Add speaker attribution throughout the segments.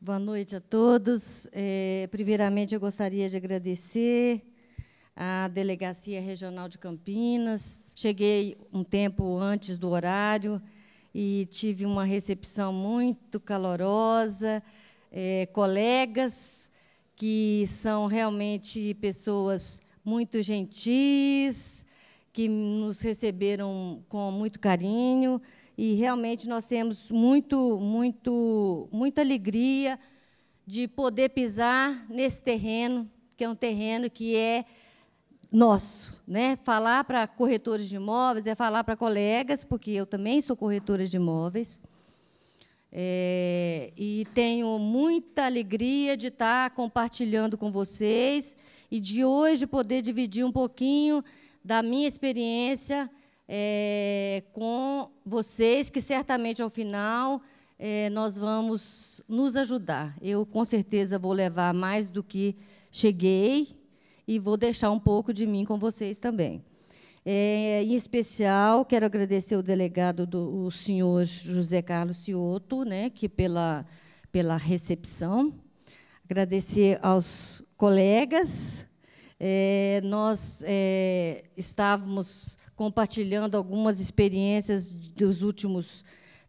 Speaker 1: Boa noite a todos. Primeiramente, eu gostaria de agradecer à Delegacia Regional de Campinas. Cheguei um tempo antes do horário e tive uma recepção muito calorosa, colegas que são realmente pessoas muito gentis, que nos receberam com muito carinho, e realmente nós temos muita alegria de poder pisar nesse terreno, que é um terreno que é nosso, né? Falar para corretores de imóveis é falar para colegas, porque eu também sou corretora de imóveis, e tenho muita alegria de estar compartilhando com vocês e de hoje poder dividir um pouquinho da minha experiência com vocês, que certamente, ao final, nós vamos nos ajudar. Eu, com certeza, vou levar mais do que cheguei e vou deixar um pouco de mim com vocês também. Em especial, quero agradecer o delegado, o senhor José Carlos Cioto, né, que pela recepção. Agradecer aos colegas. Nós estávamos compartilhando algumas experiências dos últimos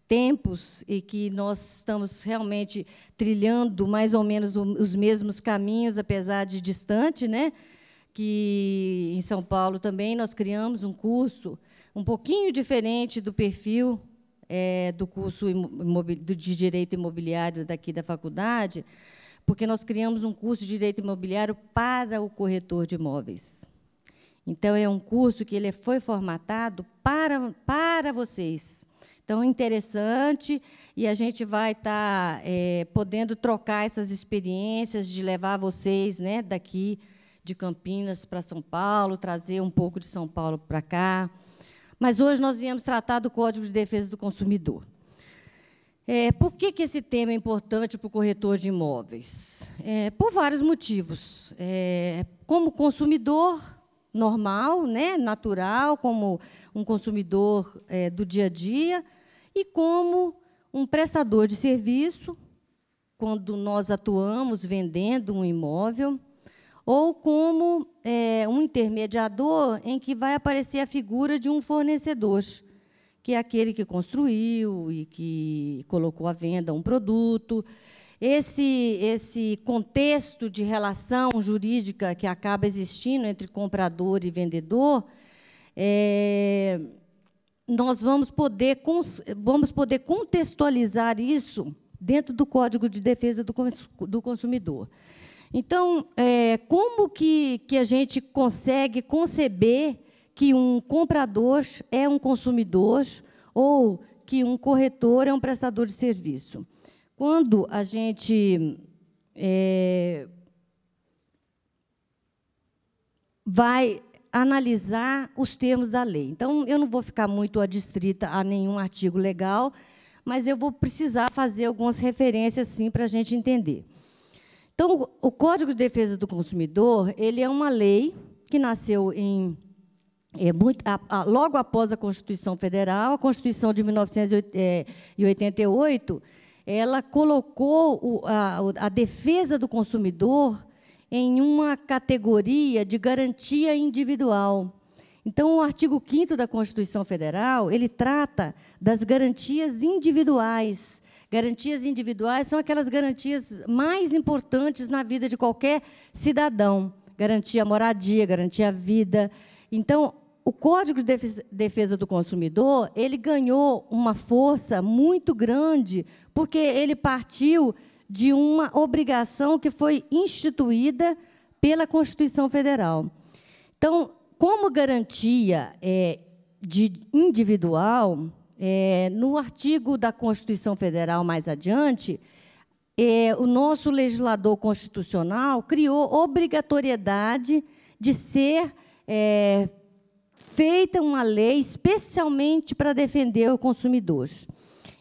Speaker 1: tempos e que nós estamos realmente trilhando mais ou menos os mesmos caminhos, apesar de distante, né? Que em São Paulo também nós criamos um curso um pouquinho diferente do perfil do curso de Direito Imobiliário daqui da faculdade, porque nós criamos um curso de Direito Imobiliário para o corretor de imóveis. Então, é um curso que ele foi formatado para vocês. Então, é interessante, e a gente vai estar podendo trocar essas experiências, de levar vocês, né, daqui de Campinas para São Paulo, trazer um pouco de São Paulo para cá. Mas hoje nós viemos tratar do Código de Defesa do Consumidor. Por que esse tema é importante para o corretor de imóveis? Por vários motivos. Como consumidor normal, né, natural, como um consumidor do dia a dia, e como um prestador de serviço, quando nós atuamos vendendo um imóvel, ou como um intermediador em que vai aparecer a figura de um fornecedor, que é aquele que construiu e que colocou à venda um produto. Esse contexto de relação jurídica que acaba existindo entre comprador e vendedor, nós vamos poder contextualizar isso dentro do Código de Defesa do Consumidor. Então, como que a gente consegue conceber que um comprador é um consumidor ou que um corretor é um prestador de serviço? Quando a gente vai analisar os termos da lei. Então, eu não vou ficar muito adstrita a nenhum artigo legal, mas eu vou precisar fazer algumas referências, sim, para a gente entender. Então, o Código de Defesa do Consumidor, ele é uma lei que nasceu logo após a Constituição Federal. A Constituição de 1988, ela colocou a defesa do consumidor em uma categoria de garantia individual. Então, o artigo 5º da Constituição Federal, ele trata das garantias individuais. Garantias individuais são aquelas garantias mais importantes na vida de qualquer cidadão. Garantia à moradia, garantia à vida. Então, o Código de Defesa do Consumidor, ele ganhou uma força muito grande, porque ele partiu de uma obrigação que foi instituída pela Constituição Federal. Então, como garantia de individual, no artigo da Constituição Federal, mais adiante, o nosso legislador constitucional criou obrigatoriedade de ser feita uma lei especialmente para defender o consumidor.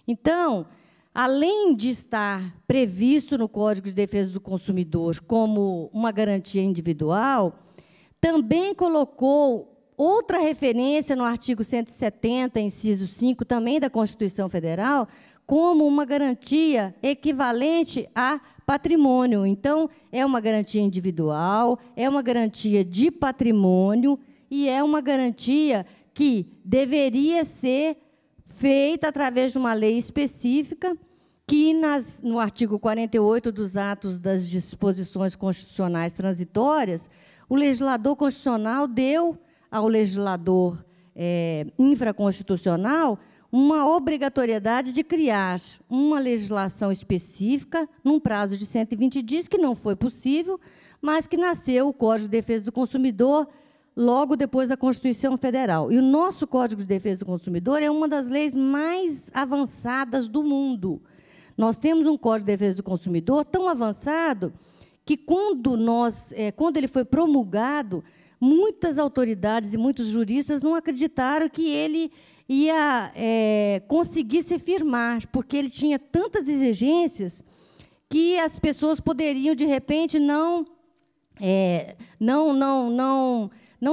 Speaker 1: Então, além de estar previsto no Código de Defesa do Consumidor como uma garantia individual, também colocou outra referência no artigo 170, inciso 5, também da Constituição Federal, como uma garantia equivalente a patrimônio. Então, é uma garantia individual, é uma garantia de patrimônio e é uma garantia que deveria ser feita através de uma lei específica que, no artigo 48 dos atos das disposições constitucionais transitórias, o legislador constitucional deu ao legislador infraconstitucional uma obrigatoriedade de criar uma legislação específica num prazo de 120 dias, que não foi possível, mas que nasceu o Código de Defesa do Consumidor logo depois da Constituição Federal. E o nosso Código de Defesa do Consumidor é uma das leis mais avançadas do mundo. Nós temos um Código de Defesa do Consumidor tão avançado que, quando ele foi promulgado, muitas autoridades e muitos juristas não acreditaram que ele ia conseguir se firmar, porque ele tinha tantas exigências que as pessoas poderiam, de repente, não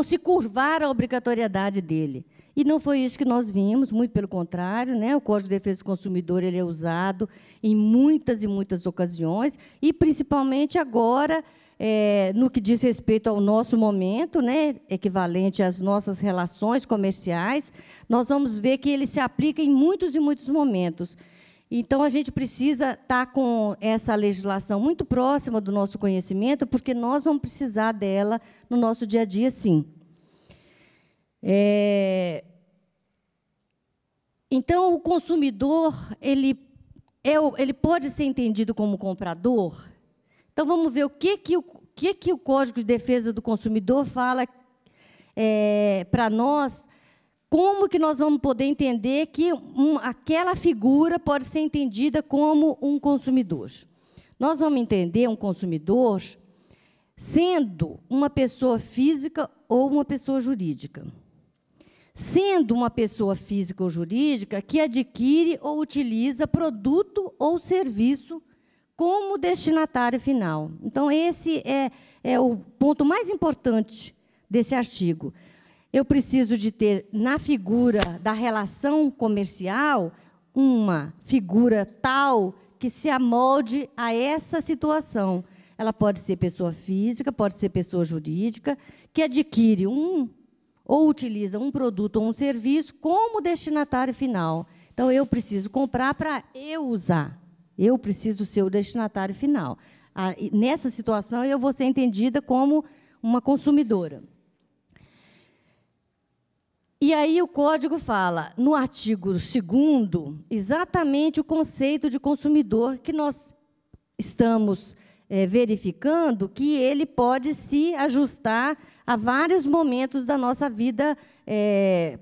Speaker 1: se curvar à obrigatoriedade dele. E não foi isso que nós vimos, muito pelo contrário, né? O Código de Defesa do Consumidor ele é usado em muitas e muitas ocasiões, e principalmente agora, no que diz respeito ao nosso momento, né, equivalente às nossas relações comerciais, nós vamos ver que ele se aplica em muitos e muitos momentos. Então, a gente precisa estar com essa legislação muito próxima do nosso conhecimento, porque nós vamos precisar dela no nosso dia a dia, sim. Então, o consumidor ele pode ser entendido como comprador. Então, vamos ver o que o Código de Defesa do Consumidor fala para nós, como que nós vamos poder entender que aquela figura pode ser entendida como um consumidor. Nós vamos entender um consumidor sendo uma pessoa física ou uma pessoa jurídica. Sendo uma pessoa física ou jurídica que adquire ou utiliza produto ou serviço como destinatário final. Então, esse é o ponto mais importante desse artigo. Eu preciso de ter, na figura da relação comercial, uma figura tal que se amolde a essa situação. Ela pode ser pessoa física, pode ser pessoa jurídica, que adquire ou utiliza um produto ou um serviço como destinatário final. Então, eu preciso comprar para eu usar. Eu preciso ser o destinatário final. Nessa situação, eu vou ser entendida como uma consumidora. E aí o Código fala, no artigo 2º, exatamente o conceito de consumidor que nós estamos verificando que ele pode se ajustar a vários momentos da nossa vida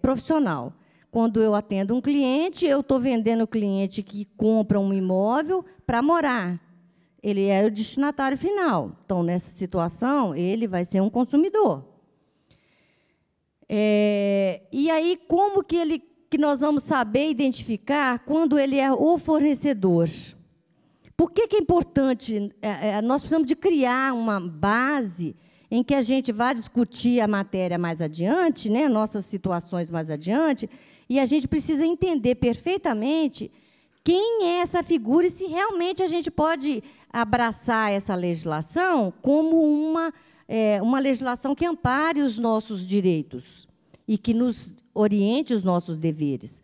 Speaker 1: profissional. Quando eu atendo um cliente, eu estou vendendo o cliente que compra um imóvel para morar. Ele é o destinatário final. Então, nessa situação, ele vai ser um consumidor. E aí, como que nós vamos saber identificar quando ele é o fornecedor? Por que é importante? Nós precisamos de criar uma base em que a gente vai discutir a matéria mais adiante, né, nossas situações mais adiante, e a gente precisa entender perfeitamente quem é essa figura e se realmente a gente pode abraçar essa legislação como uma legislação que ampare os nossos direitos e que nos oriente os nossos deveres.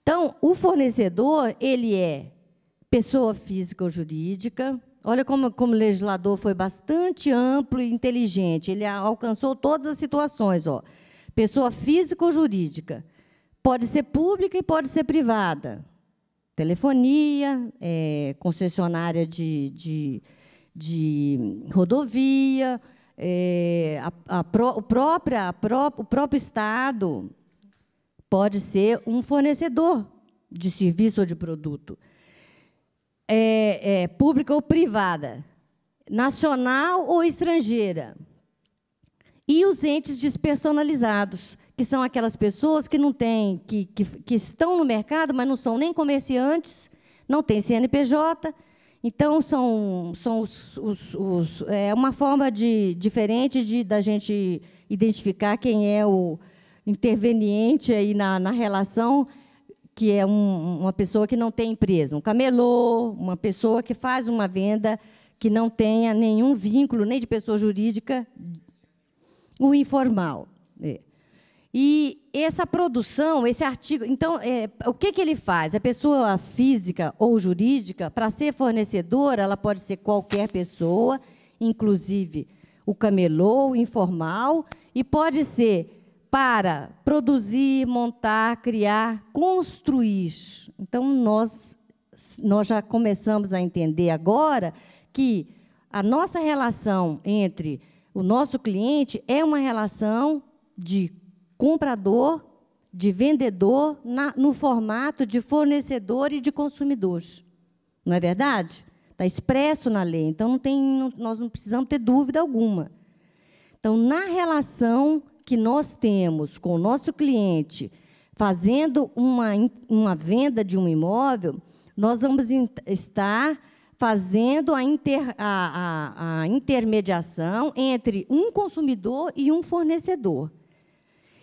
Speaker 1: Então, o fornecedor, ele é pessoa física ou jurídica. Olha como o legislador foi bastante amplo e inteligente. Ele alcançou todas as situações. Pessoa física ou jurídica. Pode ser pública e pode ser privada. Telefonia, concessionária de rodovia, o próprio Estado pode ser um fornecedor de serviço ou de produto. Pública ou privada, nacional ou estrangeira. E os entes despersonalizados, que são aquelas pessoas que não têm, que estão no mercado, mas não são nem comerciantes, não têm CNPJ. Então, são uma forma diferente da gente identificar quem é o interveniente aí na relação, que é uma pessoa que não tem empresa, um camelô, uma pessoa que faz uma venda que não tenha nenhum vínculo, nem de pessoa jurídica, o informal. E essa produção, esse artigo... Então, o que ele faz? A pessoa física ou jurídica, para ser fornecedora, ela pode ser qualquer pessoa, inclusive o camelô, o informal, e pode ser para produzir, montar, criar, construir. Então, nós já começamos a entender agora que a nossa relação entre o nosso cliente é uma relação de comprador, de vendedor, no formato de fornecedor e de consumidor. Não é verdade? Está expresso na lei, então nós não precisamos ter dúvida alguma. Então, na relação que nós temos com o nosso cliente, fazendo uma venda de um imóvel, nós vamos estar fazendo a intermediação entre um consumidor e um fornecedor.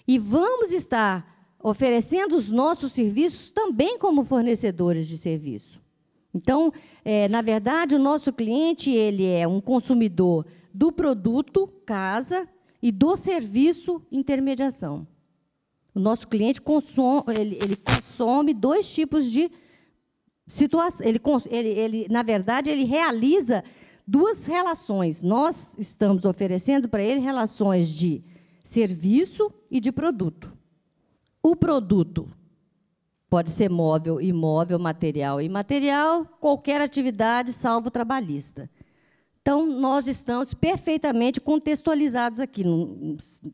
Speaker 1: E vamos estar oferecendo os nossos serviços também como fornecedores de serviço. Então, na verdade, o nosso cliente ele é um consumidor do produto, casa, e do serviço, intermediação. O nosso cliente consome dois tipos de situação. Na verdade, ele realiza duas relações. Nós estamos oferecendo para ele relações de serviço e de produto. O produto pode ser móvel, imóvel, material e imaterial, qualquer atividade, salvo trabalhista. Então, nós estamos perfeitamente contextualizados aqui.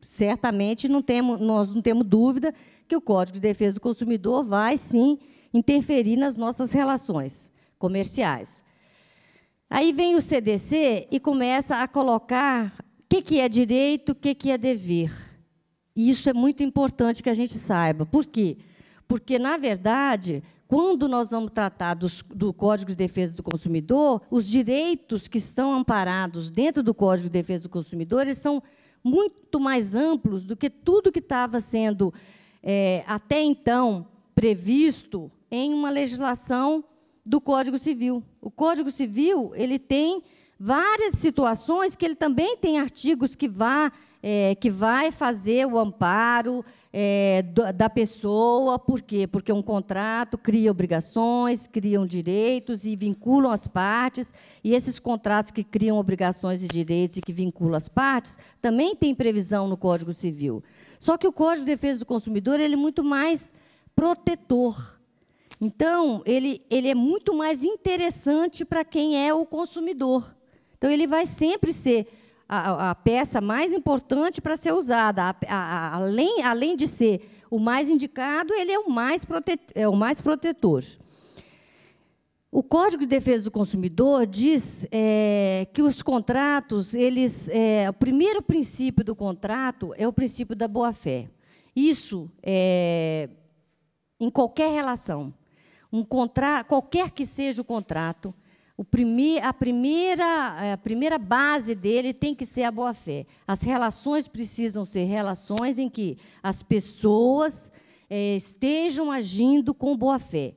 Speaker 1: Certamente, nós não temos dúvida que o Código de Defesa do Consumidor vai, sim, interferir nas nossas relações comerciais. Aí vem o CDC e começa a colocar o que é direito, o que é dever. E isso é muito importante que a gente saiba. Por quê? Porque, na verdade, quando nós vamos tratar do Código de Defesa do Consumidor, os direitos que estão amparados dentro do Código de Defesa do Consumidor, eles são muito mais amplos do que tudo que estava sendo, até então, previsto em uma legislação do Código Civil. O Código Civil ele tem várias situações que ele também tem artigos que vai fazer o amparo da pessoa. Por quê? Porque um contrato cria obrigações, criam direitos e vinculam as partes, e esses contratos que criam obrigações e direitos e que vinculam as partes também tem previsão no Código Civil. Só que o Código de Defesa do Consumidor ele é muito mais protetor. Então, ele é muito mais interessante para quem é o consumidor. Então, ele vai sempre ser a peça mais importante para ser usada. Além de ser o mais indicado, ele é o mais protetor. O Código de Defesa do Consumidor diz que os contratos, o primeiro princípio do contrato é o princípio da boa-fé. Isso em qualquer relação. Qualquer que seja o contrato, a primeira base dele tem que ser a boa-fé. As relações precisam ser relações em que as pessoas estejam agindo com boa-fé,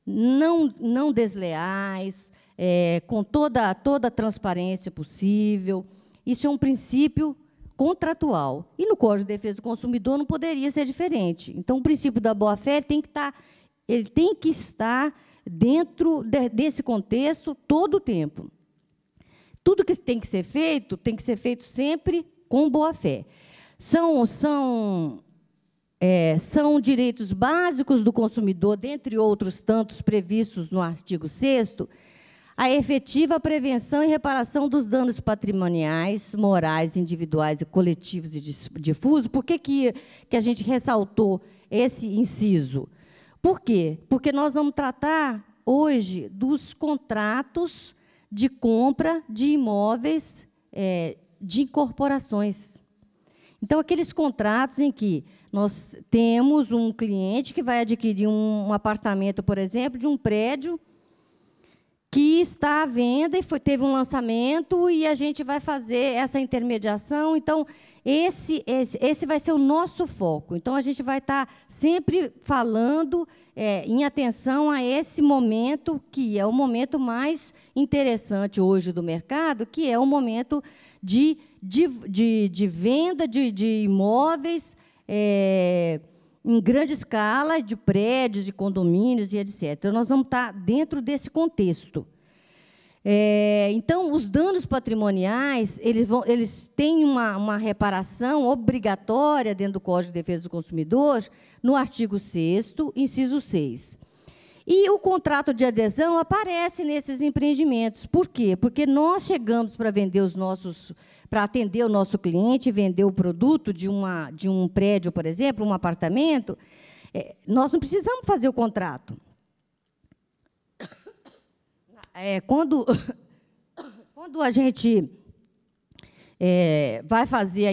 Speaker 1: não desleais, com toda a transparência possível. Isso é um princípio contratual. E no Código de Defesa do Consumidor não poderia ser diferente. Então, o princípio da boa-fé tem que estar dentro desse contexto todo o tempo. Tudo que tem que ser feito sempre com boa-fé. São direitos básicos do consumidor, dentre outros tantos previstos no artigo 6º, a efetiva prevenção e reparação dos danos patrimoniais, morais, individuais e coletivos e difusos. Por que a gente ressaltou esse inciso? Por quê? Porque nós vamos tratar hoje dos contratos de compra de imóveis de incorporações. Então, aqueles contratos em que nós temos um cliente que vai adquirir um apartamento, por exemplo, de um prédio que está à venda e teve um lançamento, e a gente vai fazer essa intermediação. Então, esse vai ser o nosso foco. Então, a gente vai estar sempre falando em atenção a esse momento, que é o momento mais interessante hoje do mercado, que é o momento de venda de imóveis em grande escala, de prédios, de condomínios e etc. Então, nós vamos estar dentro desse contexto. Então, os danos patrimoniais, eles têm uma reparação obrigatória dentro do Código de Defesa do Consumidor, no artigo 6º, inciso 6. E o contrato de adesão aparece nesses empreendimentos. Por quê? Porque nós chegamos para vender para atender o nosso cliente, vender o produto de um prédio, por exemplo, um apartamento, nós não precisamos fazer o contrato. Quando a gente vai fazer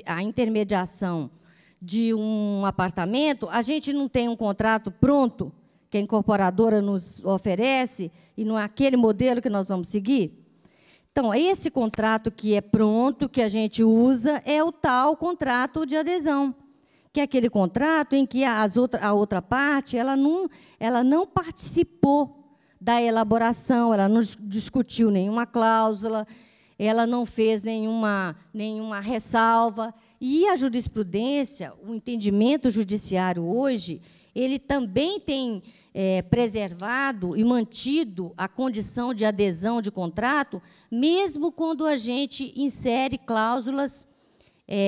Speaker 1: a intermediação de um apartamento, a gente não tem um contrato pronto, que a incorporadora nos oferece, e não é aquele modelo que nós vamos seguir? Então, esse contrato que é pronto, que a gente usa, é o tal contrato de adesão, que é aquele contrato em que a outra parte ela não participou da elaboração, ela não discutiu nenhuma cláusula, ela não fez nenhuma ressalva. E a jurisprudência, o entendimento judiciário hoje, ele também tem preservado e mantido a condição de adesão de contrato, mesmo quando a gente insere cláusulas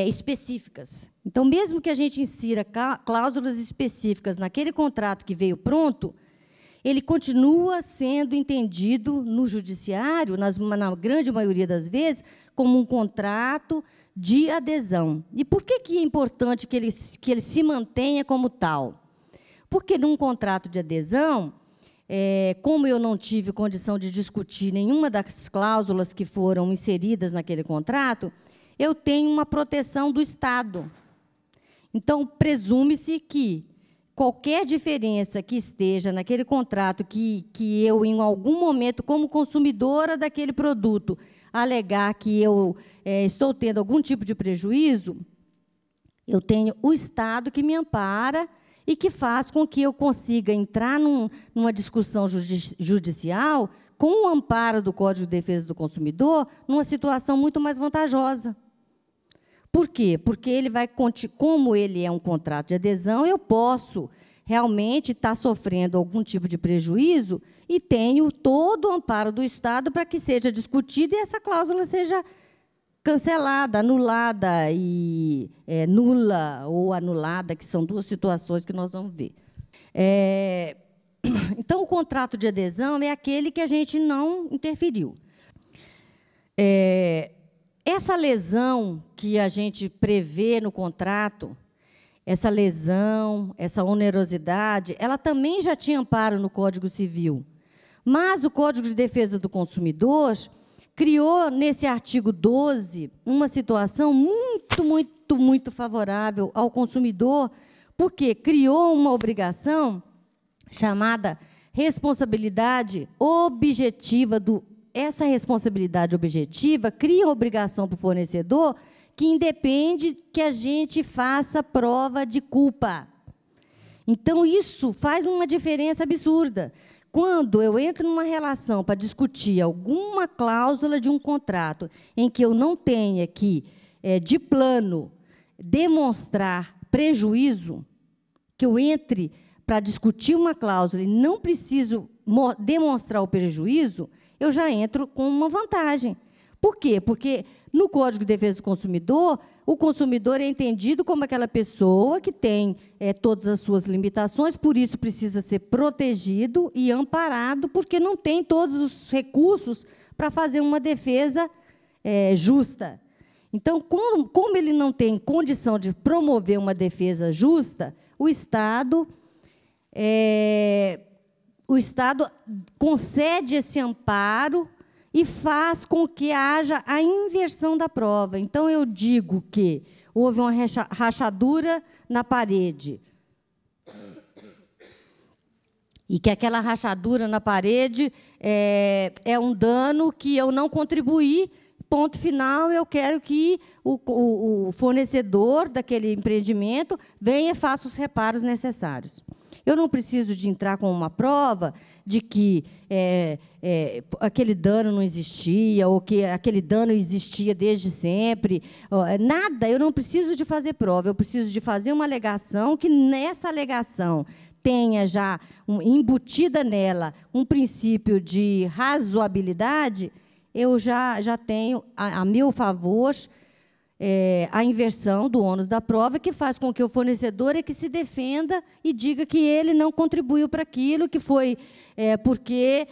Speaker 1: específicas. Então, mesmo que a gente insira cláusulas específicas naquele contrato que veio pronto, ele continua sendo entendido no judiciário, na grande maioria das vezes, como um contrato de adesão. E por que é importante que ele se mantenha como tal? Porque, num contrato de adesão, como eu não tive condição de discutir nenhuma das cláusulas que foram inseridas naquele contrato, eu tenho uma proteção do Estado. Então, presume-se que qualquer diferença que esteja naquele contrato que eu, em algum momento, como consumidora daquele produto, alegar que eu estou tendo algum tipo de prejuízo, eu tenho o Estado que me ampara e que faz com que eu consiga entrar numa discussão judicial com o amparo do Código de Defesa do Consumidor, numa situação muito mais vantajosa. Por quê? Porque como ele é um contrato de adesão, eu posso realmente estar sofrendo algum tipo de prejuízo e tenho todo o amparo do Estado para que seja discutido e essa cláusula seja cancelada, anulada e nula ou anulada, que são duas situações que nós vamos ver. Então, o contrato de adesão é aquele que a gente não interferiu. Essa lesão que a gente prevê no contrato, essa lesão, essa onerosidade, ela também já tinha amparo no Código Civil. Mas o Código de Defesa do Consumidor criou, nesse artigo 12, uma situação muito favorável ao consumidor, porque criou uma obrigação chamada responsabilidade objetiva essa responsabilidade objetiva cria a obrigação para o fornecedor que independe que a gente faça prova de culpa. Então, isso faz uma diferença absurda. Quando eu entro numa relação para discutir alguma cláusula de um contrato em que eu não tenha que, de plano, demonstrar prejuízo, que eu entre para discutir uma cláusula e não preciso demonstrar o prejuízo, eu já entro com uma vantagem. Por quê? Porque, no Código de Defesa do Consumidor, o consumidor é entendido como aquela pessoa que tem todas as suas limitações, por isso precisa ser protegido e amparado, porque não tem todos os recursos para fazer uma defesa justa. Então, como ele não tem condição de promover uma defesa justa, o Estado concede esse amparo e faz com que haja a inversão da prova. Então, eu digo que houve uma rachadura na parede. e que aquela rachadura na parede é um dano que eu não contribuí, ponto final, eu quero que o fornecedor daquele empreendimento venha e faça os reparos necessários. Eu não preciso de entrar com uma prova de que aquele dano não existia, ou que aquele dano existia desde sempre. Nada, eu não preciso de fazer prova, eu preciso de fazer uma alegação, que nessa alegação tenha já embutida nela um princípio de razoabilidade, eu já tenho a meu favor a inversão do ônus da prova, que faz com que o fornecedor que se defenda e diga que ele não contribuiu para aquilo, que foi porque,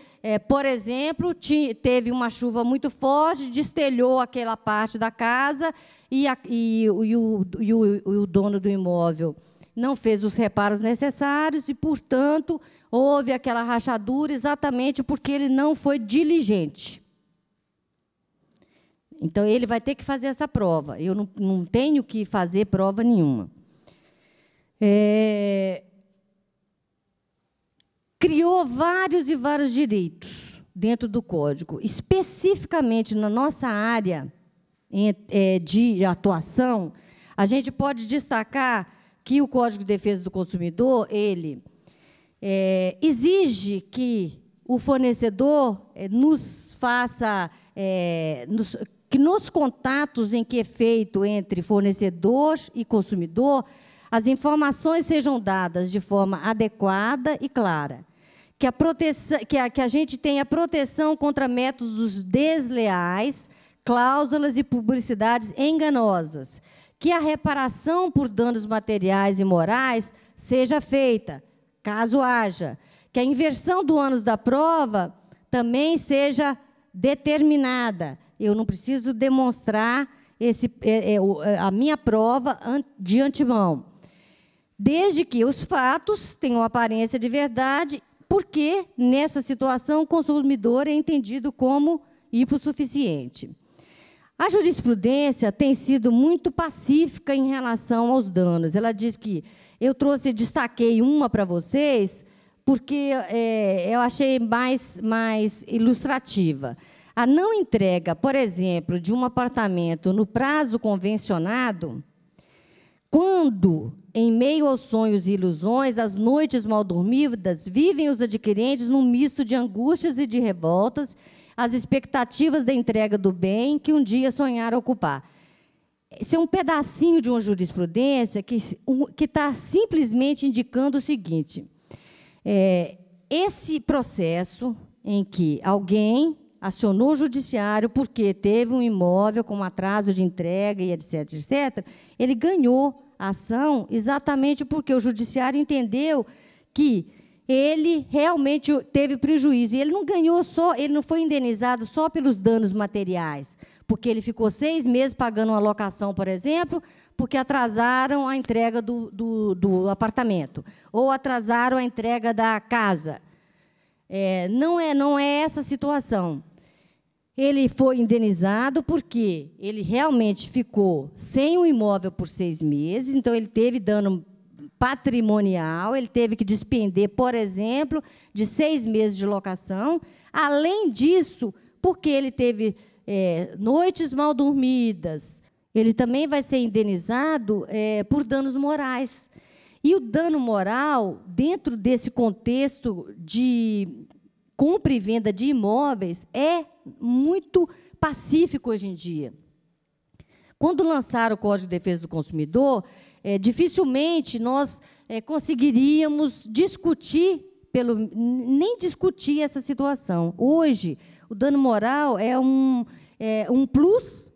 Speaker 1: por exemplo, teve uma chuva muito forte, destelhou aquela parte da casa e o dono do imóvel não fez os reparos necessários e, portanto, houve aquela rachadura exatamente porque ele não foi diligente. Então, ele vai ter que fazer essa prova. Eu não tenho que fazer prova nenhuma. Criou vários e vários direitos dentro do Código. Especificamente na nossa área de atuação, a gente pode destacar que o Código de Defesa do Consumidor, ele exige que o fornecedor nos faça, que nos contatos em que é feito entre fornecedor e consumidor, as informações sejam dadas de forma adequada e clara, que a gente tenha proteção contra métodos desleais, cláusulas e publicidades enganosas, que a reparação por danos materiais e morais seja feita, caso haja, que a inversão do ônus da prova também seja determinada. Eu não preciso demonstrar a minha prova de antemão, desde que os fatos tenham aparência de verdade, porque, nessa situação, o consumidor é entendido como hipossuficiente. A jurisprudência tem sido muito pacífica em relação aos danos. Ela diz que eu destaquei uma para vocês, porque eu achei mais ilustrativa. A não entrega, por exemplo, de um apartamento no prazo convencionado, quando, em meio aos sonhos e ilusões, as noites mal dormidas, vivem os adquirentes num misto de angústias e de revoltas, as expectativas da entrega do bem que um dia sonharam ocupar. Esse é um pedacinho de uma jurisprudência que está simplesmente indicando o seguinte: esse processo em que alguém acionou o judiciário porque teve um imóvel com atraso de entrega e etc., etc., ele ganhou a ação exatamente porque o judiciário entendeu que ele realmente teve prejuízo. E ele não ganhou ele não foi indenizado só pelos danos materiais, porque ele ficou 6 meses pagando uma locação, por exemplo, porque atrasaram a entrega do apartamento, ou atrasaram a entrega da casa. Não é essa situação. Ele foi indenizado porque ele realmente ficou sem o imóvel por 6 meses, então ele teve dano patrimonial, ele teve que despender, por exemplo, de 6 meses de locação. Além disso, porque ele teve noites mal dormidas, ele também vai ser indenizado por danos morais. E o dano moral, dentro desse contexto de compra e venda de imóveis, é muito pacífico hoje em dia. Quando lançaram o Código de Defesa do Consumidor, dificilmente nós conseguiríamos nem discutir essa situação. Hoje, o dano moral é um plus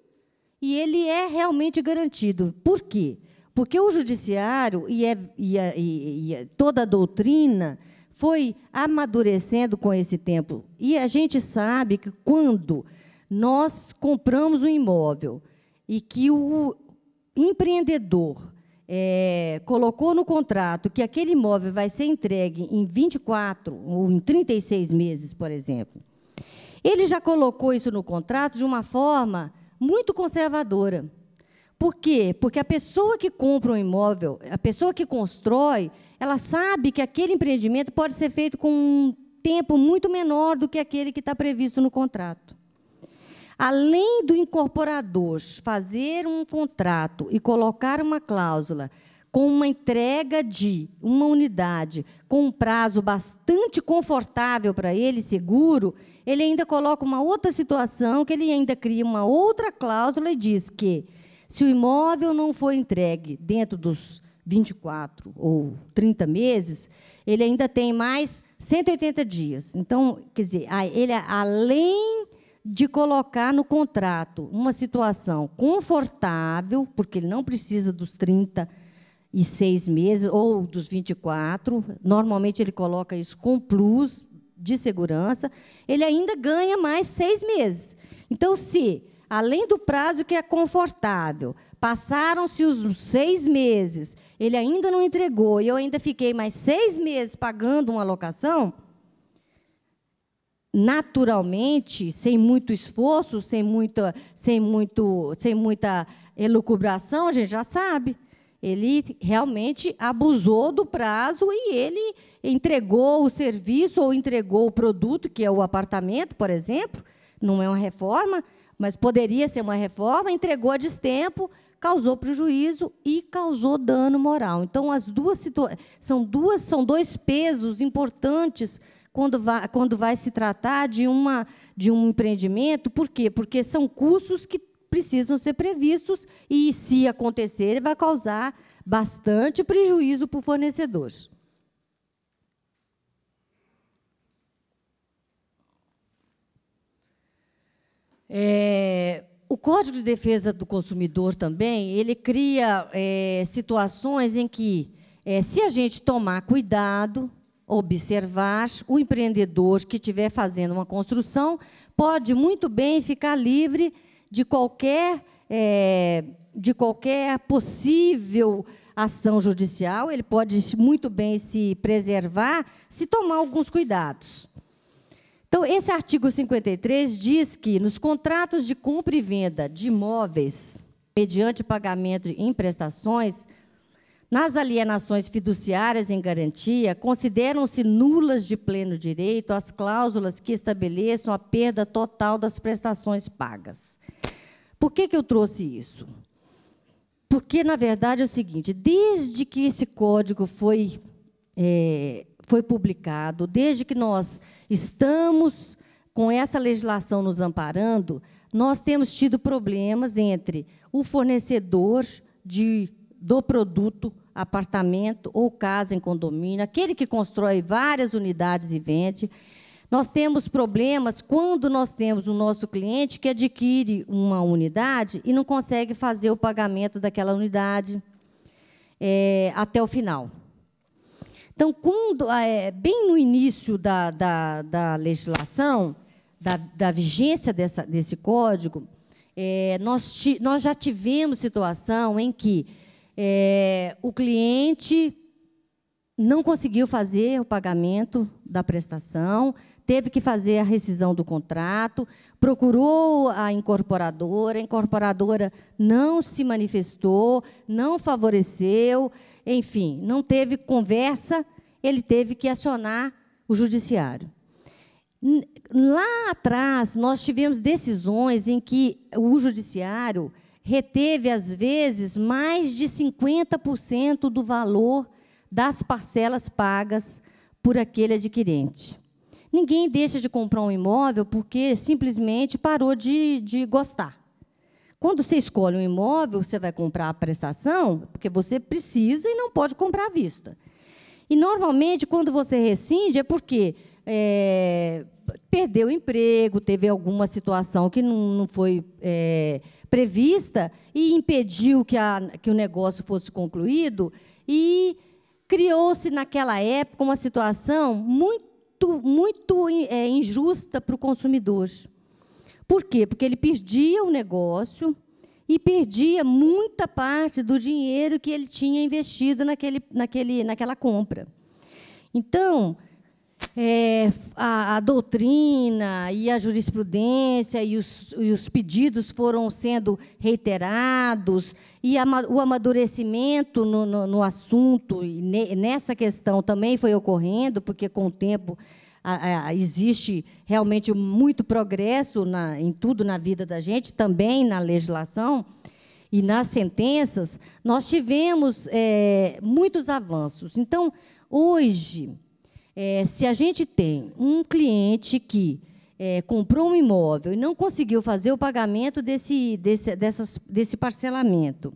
Speaker 1: e ele é realmente garantido. Por quê? Porque o judiciário e toda a doutrina foi amadurecendo com esse tempo. E a gente sabe que, quando nós compramos um imóvel e que o empreendedor colocou no contrato que aquele imóvel vai ser entregue em 24 ou em 36 meses, por exemplo, ele já colocou isso no contrato de uma forma muito conservadora, Por quê? Porque a pessoa que compra um imóvel, a pessoa que constrói, ela sabe que aquele empreendimento pode ser feito com um tempo muito menor do que aquele que está previsto no contrato. Além do incorporador fazer um contrato e colocar uma cláusula com uma entrega de uma unidade com um prazo bastante confortável para ele, seguro, ele ainda coloca uma outra situação, que ele ainda cria uma outra cláusula e diz que, se o imóvel não for entregue dentro dos 24 ou 30 meses, ele ainda tem mais 180 dias. Então, quer dizer, ele, além de colocar no contrato uma situação confortável, porque ele não precisa dos 36 meses ou dos 24, normalmente ele coloca isso com plus de segurança, ele ainda ganha mais 6 meses. Então, se, além do prazo que é confortável, passaram-se os 6 meses, ele ainda não entregou, e eu ainda fiquei mais 6 meses pagando uma locação, naturalmente, sem muito esforço, sem muita elucubração, a gente já sabe, ele realmente abusou do prazo e ele entregou o serviço ou entregou o produto, que é o apartamento, por exemplo, não é uma reforma, mas poderia ser uma reforma, entregou a destempo, causou prejuízo e causou dano moral. Então, as duas são dois pesos importantes quando vai se tratar de um empreendimento. Por quê? Porque são custos que precisam ser previstos e, se acontecer, vai causar bastante prejuízo para o fornecedor. O Código de Defesa do Consumidor também, ele cria situações em que, se a gente tomar cuidado, observar, o empreendedor que estiver fazendo uma construção pode muito bem ficar livre de qualquer possível ação judicial, ele pode muito bem se preservar se tomar alguns cuidados. Então, esse artigo 53 diz que, nos contratos de compra e venda de imóveis, mediante pagamento em prestações, nas alienações fiduciárias em garantia, consideram-se nulas de pleno direito as cláusulas que estabeleçam a perda total das prestações pagas. Por que eu trouxe isso? Porque, na verdade, é o seguinte, desde que esse código foi publicado, desde que nós estamos com essa legislação nos amparando, nós temos tido problemas entre o fornecedor do produto, apartamento ou casa em condomínio, aquele que constrói várias unidades e vende. Nós temos problemas quando nós temos o nosso cliente que adquire uma unidade e não consegue fazer o pagamento daquela unidade até o final. Então, bem no início da legislação, da vigência desse código, nós já tivemos situação em que o cliente não conseguiu fazer o pagamento da prestação, teve que fazer a rescisão do contrato, procurou a incorporadora não se manifestou, não favoreceu, enfim, não teve conversa, ele teve que acionar o judiciário. Lá atrás, nós tivemos decisões em que o judiciário reteve, às vezes, mais de 50% do valor das parcelas pagas por aquele adquirente. Ninguém deixa de comprar um imóvel porque simplesmente parou de gostar. Quando você escolhe um imóvel, você vai comprar a prestação, porque você precisa e não pode comprar à vista. E, normalmente, quando você rescinde, é porque perdeu o emprego, teve alguma situação que não foi prevista e impediu que o negócio fosse concluído, e criou-se, naquela época, uma situação muito injusta para o consumidor. Por quê? Porque ele perdia o negócio e perdia muita parte do dinheiro que ele tinha investido naquela compra. Então, a doutrina e a jurisprudência e os pedidos foram sendo reiterados, e o amadurecimento no assunto, e nessa questão também foi ocorrendo, porque, com o tempo, existe realmente muito progresso em tudo na vida da gente, também na legislação e nas sentenças, nós tivemos muitos avanços. Então, hoje, se a gente tem um cliente que comprou um imóvel e não conseguiu fazer o pagamento desse parcelamento,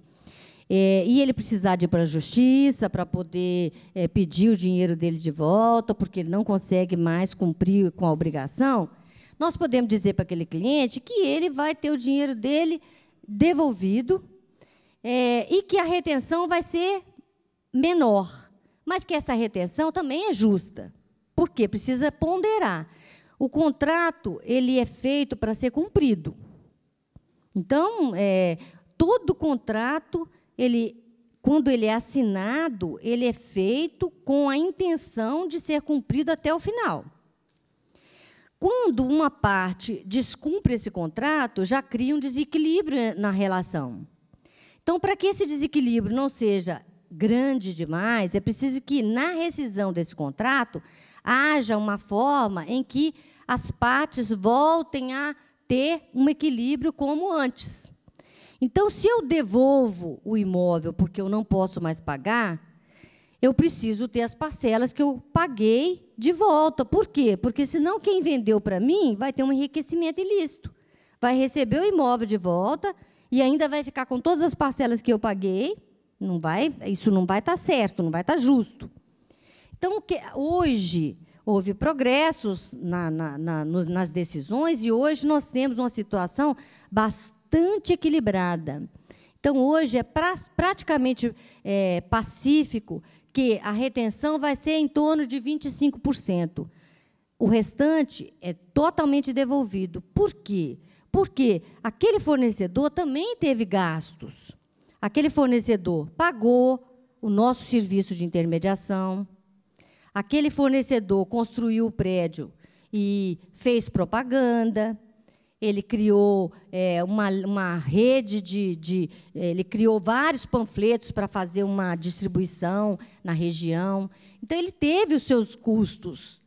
Speaker 1: e ele precisar de ir para a justiça para poder pedir o dinheiro dele de volta, porque ele não consegue mais cumprir com a obrigação, nós podemos dizer para aquele cliente que ele vai ter o dinheiro dele devolvido, e que a retenção vai ser menor, mas que essa retenção também é justa. Por quê? Precisa ponderar. O contrato ele é feito para ser cumprido. Então, todo contrato, quando ele é assinado, ele é feito com a intenção de ser cumprido até o final. Quando uma parte descumpre esse contrato, já cria um desequilíbrio na relação. Então, para que esse desequilíbrio não seja grande demais, é preciso que, na rescisão desse contrato, haja uma forma em que as partes voltem a ter um equilíbrio como antes. Então, se eu devolvo o imóvel porque eu não posso mais pagar, eu preciso ter as parcelas que eu paguei de volta. Por quê? Porque, senão, quem vendeu para mim vai ter um enriquecimento ilícito. Vai receber o imóvel de volta e ainda vai ficar com todas as parcelas que eu paguei. Isso não vai estar certo, não vai estar justo. Então, hoje, houve progressos nas decisões, e hoje nós temos uma situação bastante equilibrada. Então, hoje é praticamente pacífico que a retenção vai ser em torno de 25%. O restante é totalmente devolvido. Por quê? Porque aquele fornecedor também teve gastos. Aquele fornecedor pagou o nosso serviço de intermediação, aquele fornecedor construiu o prédio e fez propaganda, ele criou uma rede ele criou vários panfletos para fazer uma distribuição na região. Então, ele teve os seus custos.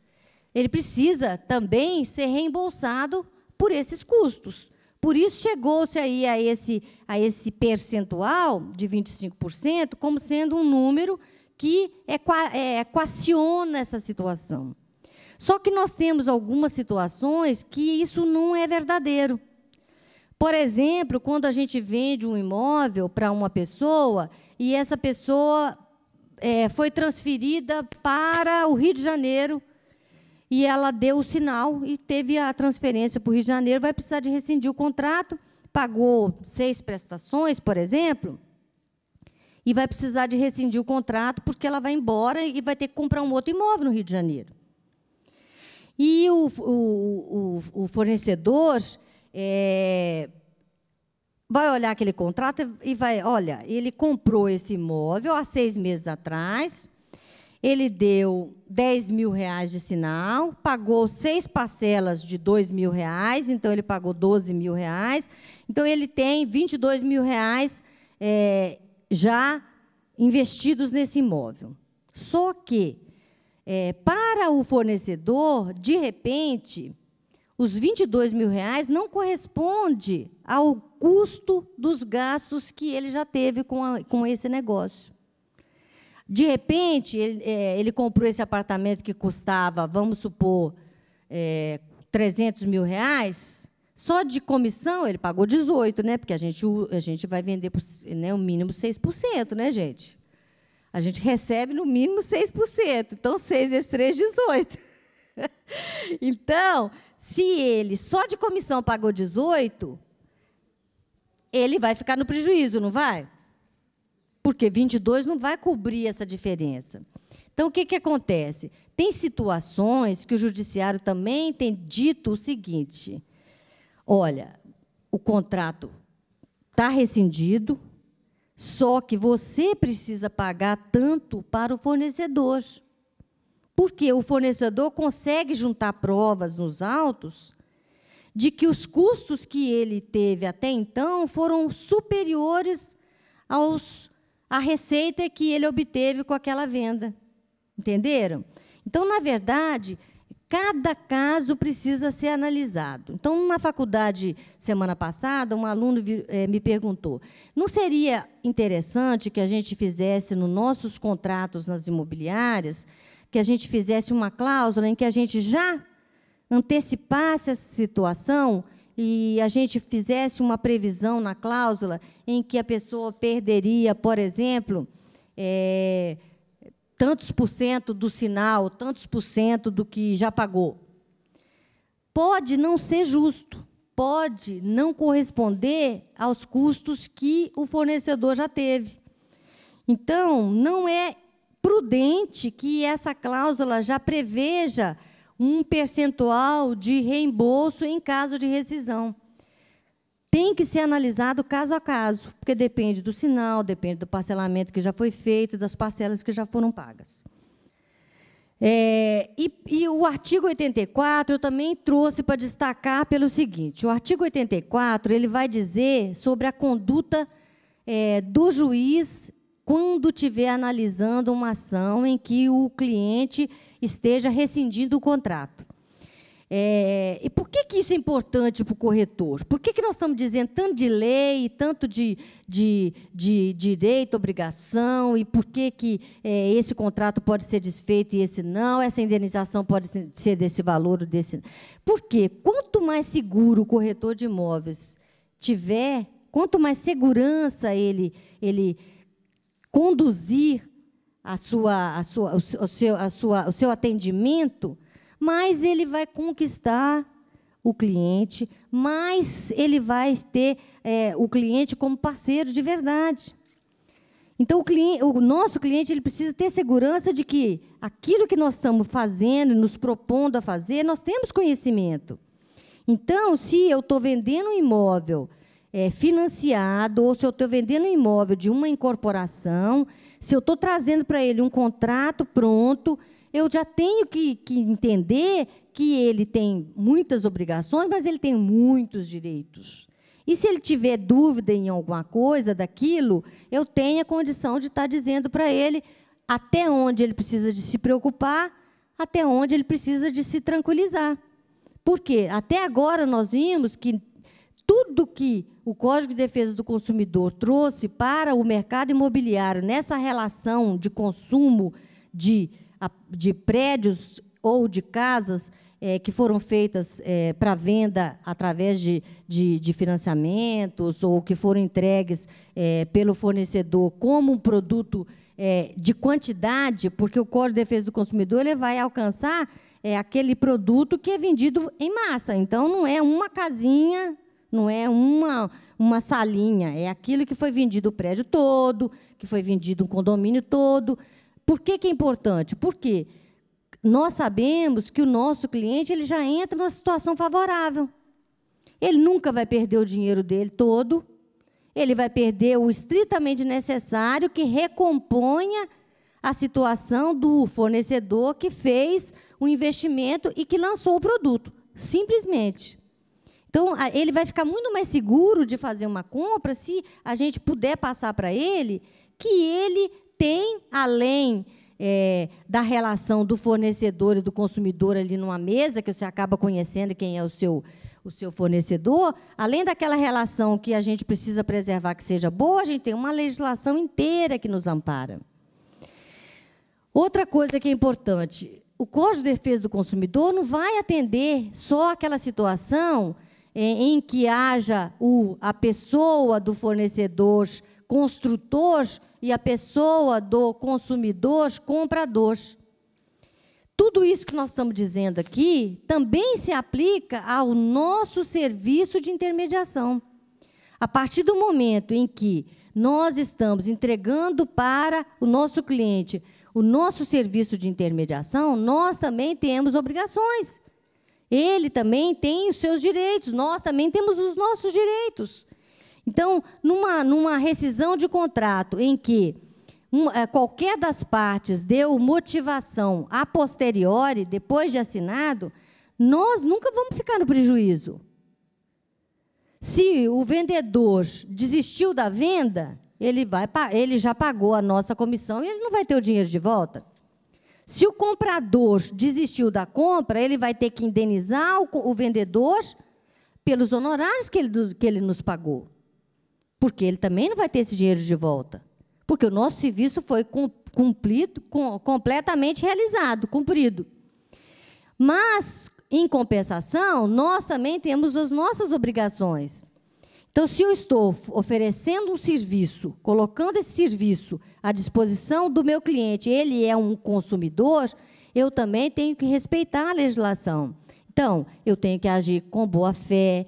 Speaker 1: Ele precisa também ser reembolsado por esses custos. Por isso, chegou-se aí a esse percentual de 25% como sendo um número que equaciona essa situação. Só que nós temos algumas situações que isso não é verdadeiro. Por exemplo, quando a gente vende um imóvel para uma pessoa e essa pessoa foi transferida para o Rio de Janeiro, e ela deu o sinal e teve a transferência para o Rio de Janeiro, vai precisar de rescindir o contrato, pagou 6 prestações, por exemplo, e vai precisar de rescindir o contrato porque ela vai embora e vai ter que comprar um outro imóvel no Rio de Janeiro. E o fornecedor vai olhar aquele contrato e vai, olha, ele comprou esse imóvel há 6 meses atrás, ele deu R$10.000 de sinal, pagou 6 parcelas de R$2.000, então ele pagou R$12.000. Então, ele tem R$22.000 já investidos nesse imóvel. Só que, para o fornecedor, de repente, os R$22.000 não correspondem ao custo dos gastos que ele já teve com esse negócio. De repente, ele comprou esse apartamento que custava, vamos supor, R$300.000, só de comissão ele pagou 18%, né? Porque a gente vai vender por, o mínimo 6%, né, gente? A gente recebe no mínimo 6%. Então, 6 vezes 3, 18. Então, se ele só de comissão pagou 18%, ele vai ficar no prejuízo, não vai? Porque 22 não vai cobrir essa diferença. Então, o que acontece? Tem situações que o judiciário também tem dito o seguinte: olha, o contrato está rescindido, só que você precisa pagar tanto para o fornecedor, Porque o fornecedor consegue juntar provas nos autos de que os custos que ele teve até então foram superiores à receita que ele obteve com aquela venda. Entenderam? Então, na verdade, cada caso precisa ser analisado. Então, na faculdade, semana passada, um aluno me perguntou, não seria interessante que a gente fizesse, nos nossos contratos nas imobiliárias, que a gente fizesse uma cláusula em que a gente já antecipasse essa situação e a gente fizesse uma previsão na cláusula em que a pessoa perderia, por exemplo, tantos por cento do sinal, tantos por cento do que já pagou. Pode não ser justo, pode não corresponder aos custos que o fornecedor já teve. Então, não é prudente que essa cláusula já preveja um percentual de reembolso em caso de rescisão. Tem que ser analisado caso a caso, porque depende do sinal, depende do parcelamento que já foi feito, das parcelas que já foram pagas. E o artigo 84 eu também trouxe para destacar pelo seguinte, o artigo 84 ele vai dizer sobre a conduta do juiz quando estiver analisando uma ação em que o cliente esteja rescindindo o contrato. E por que isso é importante para o corretor? Por que nós estamos dizendo tanto de lei, tanto de direito, obrigação, e por que esse contrato pode ser desfeito e esse não, essa indenização pode ser desse valor ou desse... Porque quanto mais seguro o corretor de imóveis tiver, quanto mais segurança ele conduzir o seu atendimento, mais ele vai conquistar o cliente, mais ele vai ter o cliente como parceiro de verdade. Então, o nosso cliente ele precisa ter segurança de que aquilo que nós estamos fazendo, nos propondo a fazer, nós temos conhecimento. Então, se eu estou vendendo um imóvel financiado, ou se eu estou vendendo um imóvel de uma incorporação, se eu estou trazendo para ele um contrato pronto, eu já tenho que entender que ele tem muitas obrigações, mas ele tem muitos direitos. E se ele tiver dúvida em alguma coisa daquilo, eu tenho a condição de estar dizendo para ele até onde ele precisa de se preocupar, até onde ele precisa de se tranquilizar. Por quê? Até agora nós vimos que tudo que o Código de Defesa do Consumidor trouxe para o mercado imobiliário nessa relação de consumo de prédios ou de casas que foram feitas para venda através de financiamentos ou que foram entregues pelo fornecedor como um produto de quantidade, porque o Código de Defesa do Consumidor ele vai alcançar aquele produto que é vendido em massa. Então, não é uma casinha, não é uma salinha, é aquilo que foi vendido o prédio todo, que foi vendido um condomínio todo. Por que é importante? Porque nós sabemos que o nosso cliente ele já entra numa situação favorável. Ele nunca vai perder o dinheiro dele todo, ele vai perder o estritamente necessário que recomponha a situação do fornecedor que fez o investimento e que lançou o produto, simplesmente. Então, ele vai ficar muito mais seguro de fazer uma compra se a gente puder passar para ele que ele tem, além da relação do fornecedor e do consumidor ali numa mesa, que você acaba conhecendo quem é o seu fornecedor, além daquela relação que a gente precisa preservar que seja boa, a gente tem uma legislação inteira que nos ampara. Outra coisa que é importante, o Código de Defesa do Consumidor não vai atender só aquela situação em que haja a pessoa do fornecedor construtor e a pessoa do consumidor comprador. Tudo isso que nós estamos dizendo aqui também se aplica ao nosso serviço de intermediação. A partir do momento em que nós estamos entregando para o nosso cliente o nosso serviço de intermediação, nós também temos obrigações. Ele também tem os seus direitos, nós também temos os nossos direitos. Então, numa rescisão de contrato em que qualquer das partes deu motivação a posteriori, depois de assinado, nós nunca vamos ficar no prejuízo. Se o vendedor desistiu da venda, ele já pagou a nossa comissão e ele não vai ter o dinheiro de volta. Se o comprador desistiu da compra, ele vai ter que indenizar o vendedor pelos honorários que ele nos pagou. Porque ele também não vai ter esse dinheiro de volta. Porque o nosso serviço foi completamente realizado, cumprido. Mas, em compensação, nós também temos as nossas obrigações. Então, se eu estou oferecendo um serviço, colocando esse serviço à disposição do meu cliente, ele é um consumidor, eu também tenho que respeitar a legislação. Então, eu tenho que agir com boa fé,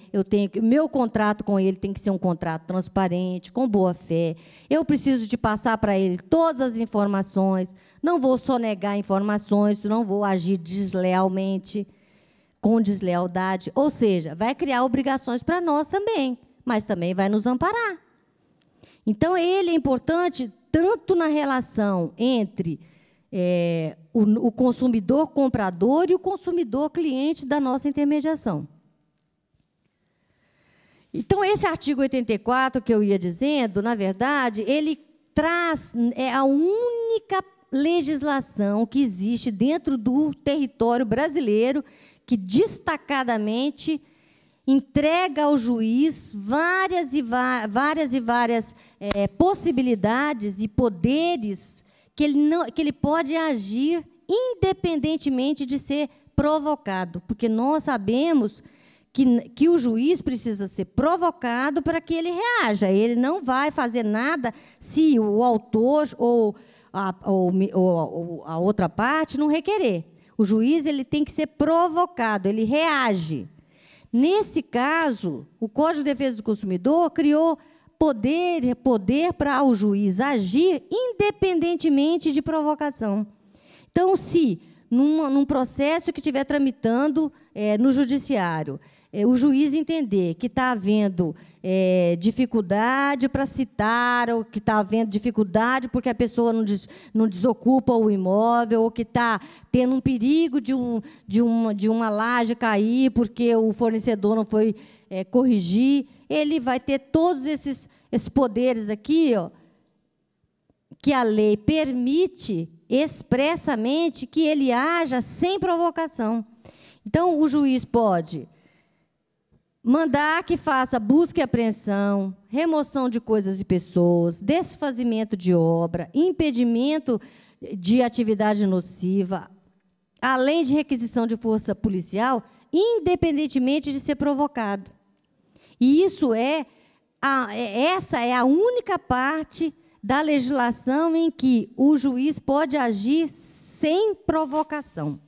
Speaker 1: meu contrato com ele tem que ser um contrato transparente, com boa fé. Eu preciso de passar para ele todas as informações, não vou sonegar informações, não vou agir deslealmente, com deslealdade. Ou seja, vai criar obrigações para nós também, mas também vai nos amparar. Então, ele é importante tanto na relação entre o consumidor comprador e o consumidor cliente da nossa intermediação. Então, esse artigo 84 que eu ia dizendo, na verdade, ele traz a única legislação que existe dentro do território brasileiro que destacadamente entrega ao juiz várias possibilidades e poderes que ele pode agir independentemente de ser provocado, porque nós sabemos que o juiz precisa ser provocado para que ele reaja. Ele não vai fazer nada se o autor ou a outra parte não requerer. O juiz ele tem que ser provocado, ele reage. Nesse caso, o Código de Defesa do Consumidor criou poder para o juiz agir independentemente de provocação. Então, se num processo que estiver tramitando no judiciário, o juiz entender que está havendo dificuldade para citar, ou que está havendo dificuldade porque a pessoa não desocupa o imóvel, ou que está tendo um perigo de uma laje cair porque o fornecedor não foi corrigir, ele vai ter todos esses poderes aqui, ó, que a lei permite expressamente que ele haja sem provocação. Então, o juiz pode mandar que faça busca e apreensão, remoção de coisas e pessoas, desfazimento de obra, impedimento de atividade nociva, além de requisição de força policial, independentemente de ser provocado. E essa é a única parte da legislação em que o juiz pode agir sem provocação,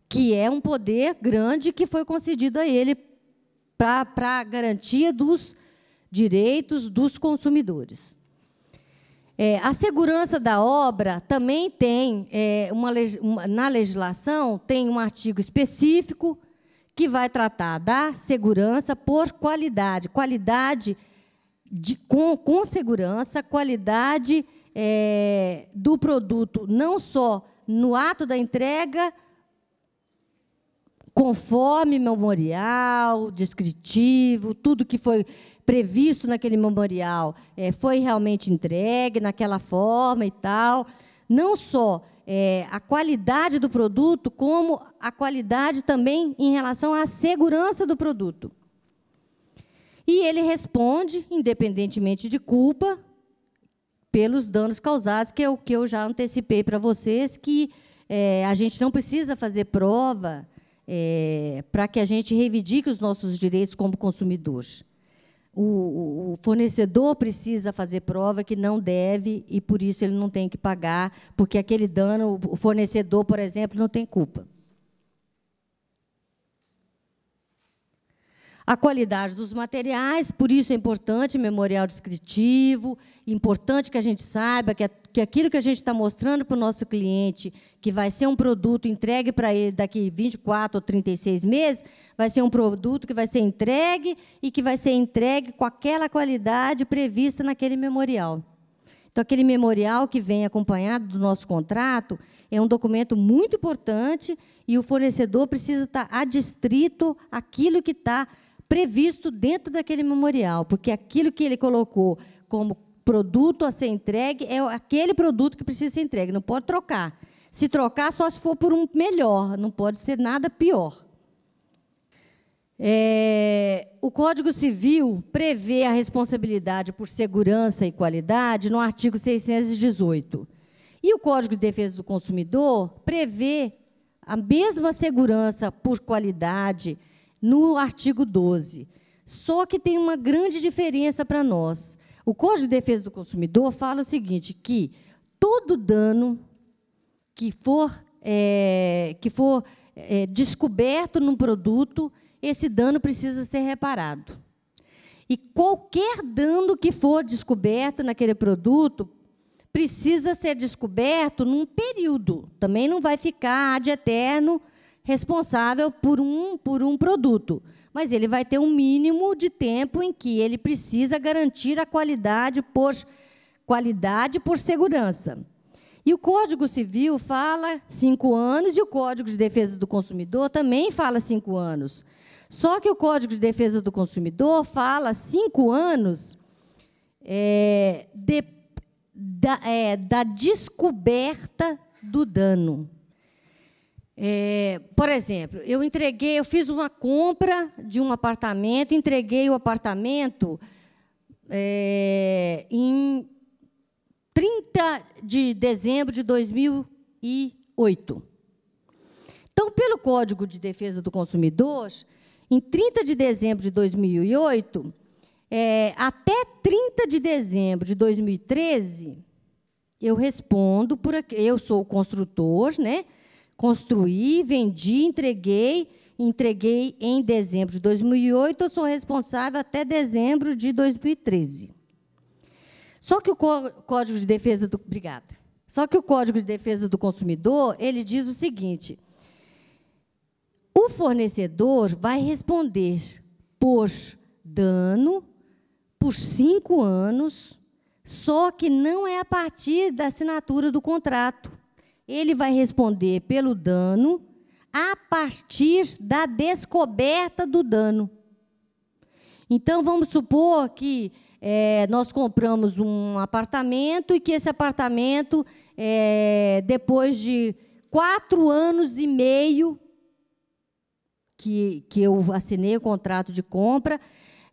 Speaker 1: que é um poder grande que foi concedido a ele para a garantia dos direitos dos consumidores. A segurança da obra também tem, na legislação, tem um artigo específico que vai tratar da segurança por qualidade. Qualidade com segurança, qualidade do produto, não só no ato da entrega, conforme memorial, descritivo, tudo que foi previsto naquele memorial foi realmente entregue naquela forma e tal. Não só a qualidade do produto, como a qualidade também em relação à segurança do produto. E ele responde, independentemente de culpa, pelos danos causados, que é o que eu já antecipei para vocês, que a gente não precisa fazer prova para que a gente reivindique os nossos direitos como consumidor. O fornecedor precisa fazer prova que não deve e, por isso, ele não tem que pagar, porque aquele dano, o fornecedor, por exemplo, não tem culpa. A qualidade dos materiais, por isso é importante memorial descritivo, importante que a gente saiba que aquilo que a gente está mostrando para o nosso cliente, que vai ser um produto entregue para ele daqui 24 ou 36 meses, vai ser um produto que vai ser entregue e que vai ser entregue com aquela qualidade prevista naquele memorial. Então, aquele memorial que vem acompanhado do nosso contrato é um documento muito importante e o fornecedor precisa estar adstrito àquilo que está previsto dentro daquele memorial, porque aquilo que ele colocou como produto a ser entregue é aquele produto que precisa ser entregue, não pode trocar. Se trocar, só se for por um melhor, não pode ser nada pior. O Código Civil prevê a responsabilidade por segurança e qualidade no artigo 618. E o Código de Defesa do Consumidor prevê a mesma segurança por qualidade no artigo 12. Só que tem uma grande diferença para nós. O Código de Defesa do Consumidor fala o seguinte, que todo dano que for descoberto num produto, esse dano precisa ser reparado. E qualquer dano que for descoberto naquele produto precisa ser descoberto num período. Também não vai ficar ad eterno responsável por um produto, mas ele vai ter um mínimo de tempo em que ele precisa garantir a qualidade por segurança. E o Código Civil fala 5 anos e o Código de Defesa do Consumidor também fala 5 anos. Só que o Código de Defesa do Consumidor fala 5 anos da descoberta do dano. Por exemplo, eu fiz uma compra de um apartamento, entreguei o apartamento em 30 de dezembro de 2008. Então, pelo Código de Defesa do Consumidor, em 30 de dezembro de 2008, até 30 de dezembro de 2013, eu respondo por aqui. Eu sou o construtor, né? Construí, vendi, entreguei em dezembro de 2008, eu sou responsável até dezembro de 2013. Só que o Código de Defesa do... Obrigada. Só que o Código de Defesa do Consumidor, ele diz o seguinte: o fornecedor vai responder por dano por 5 anos, só que não é a partir da assinatura do contrato. Ele vai responder pelo dano a partir da descoberta do dano. Então, vamos supor que nós compramos um apartamento e que esse apartamento, depois de 4 anos e meio que eu assinei o contrato de compra,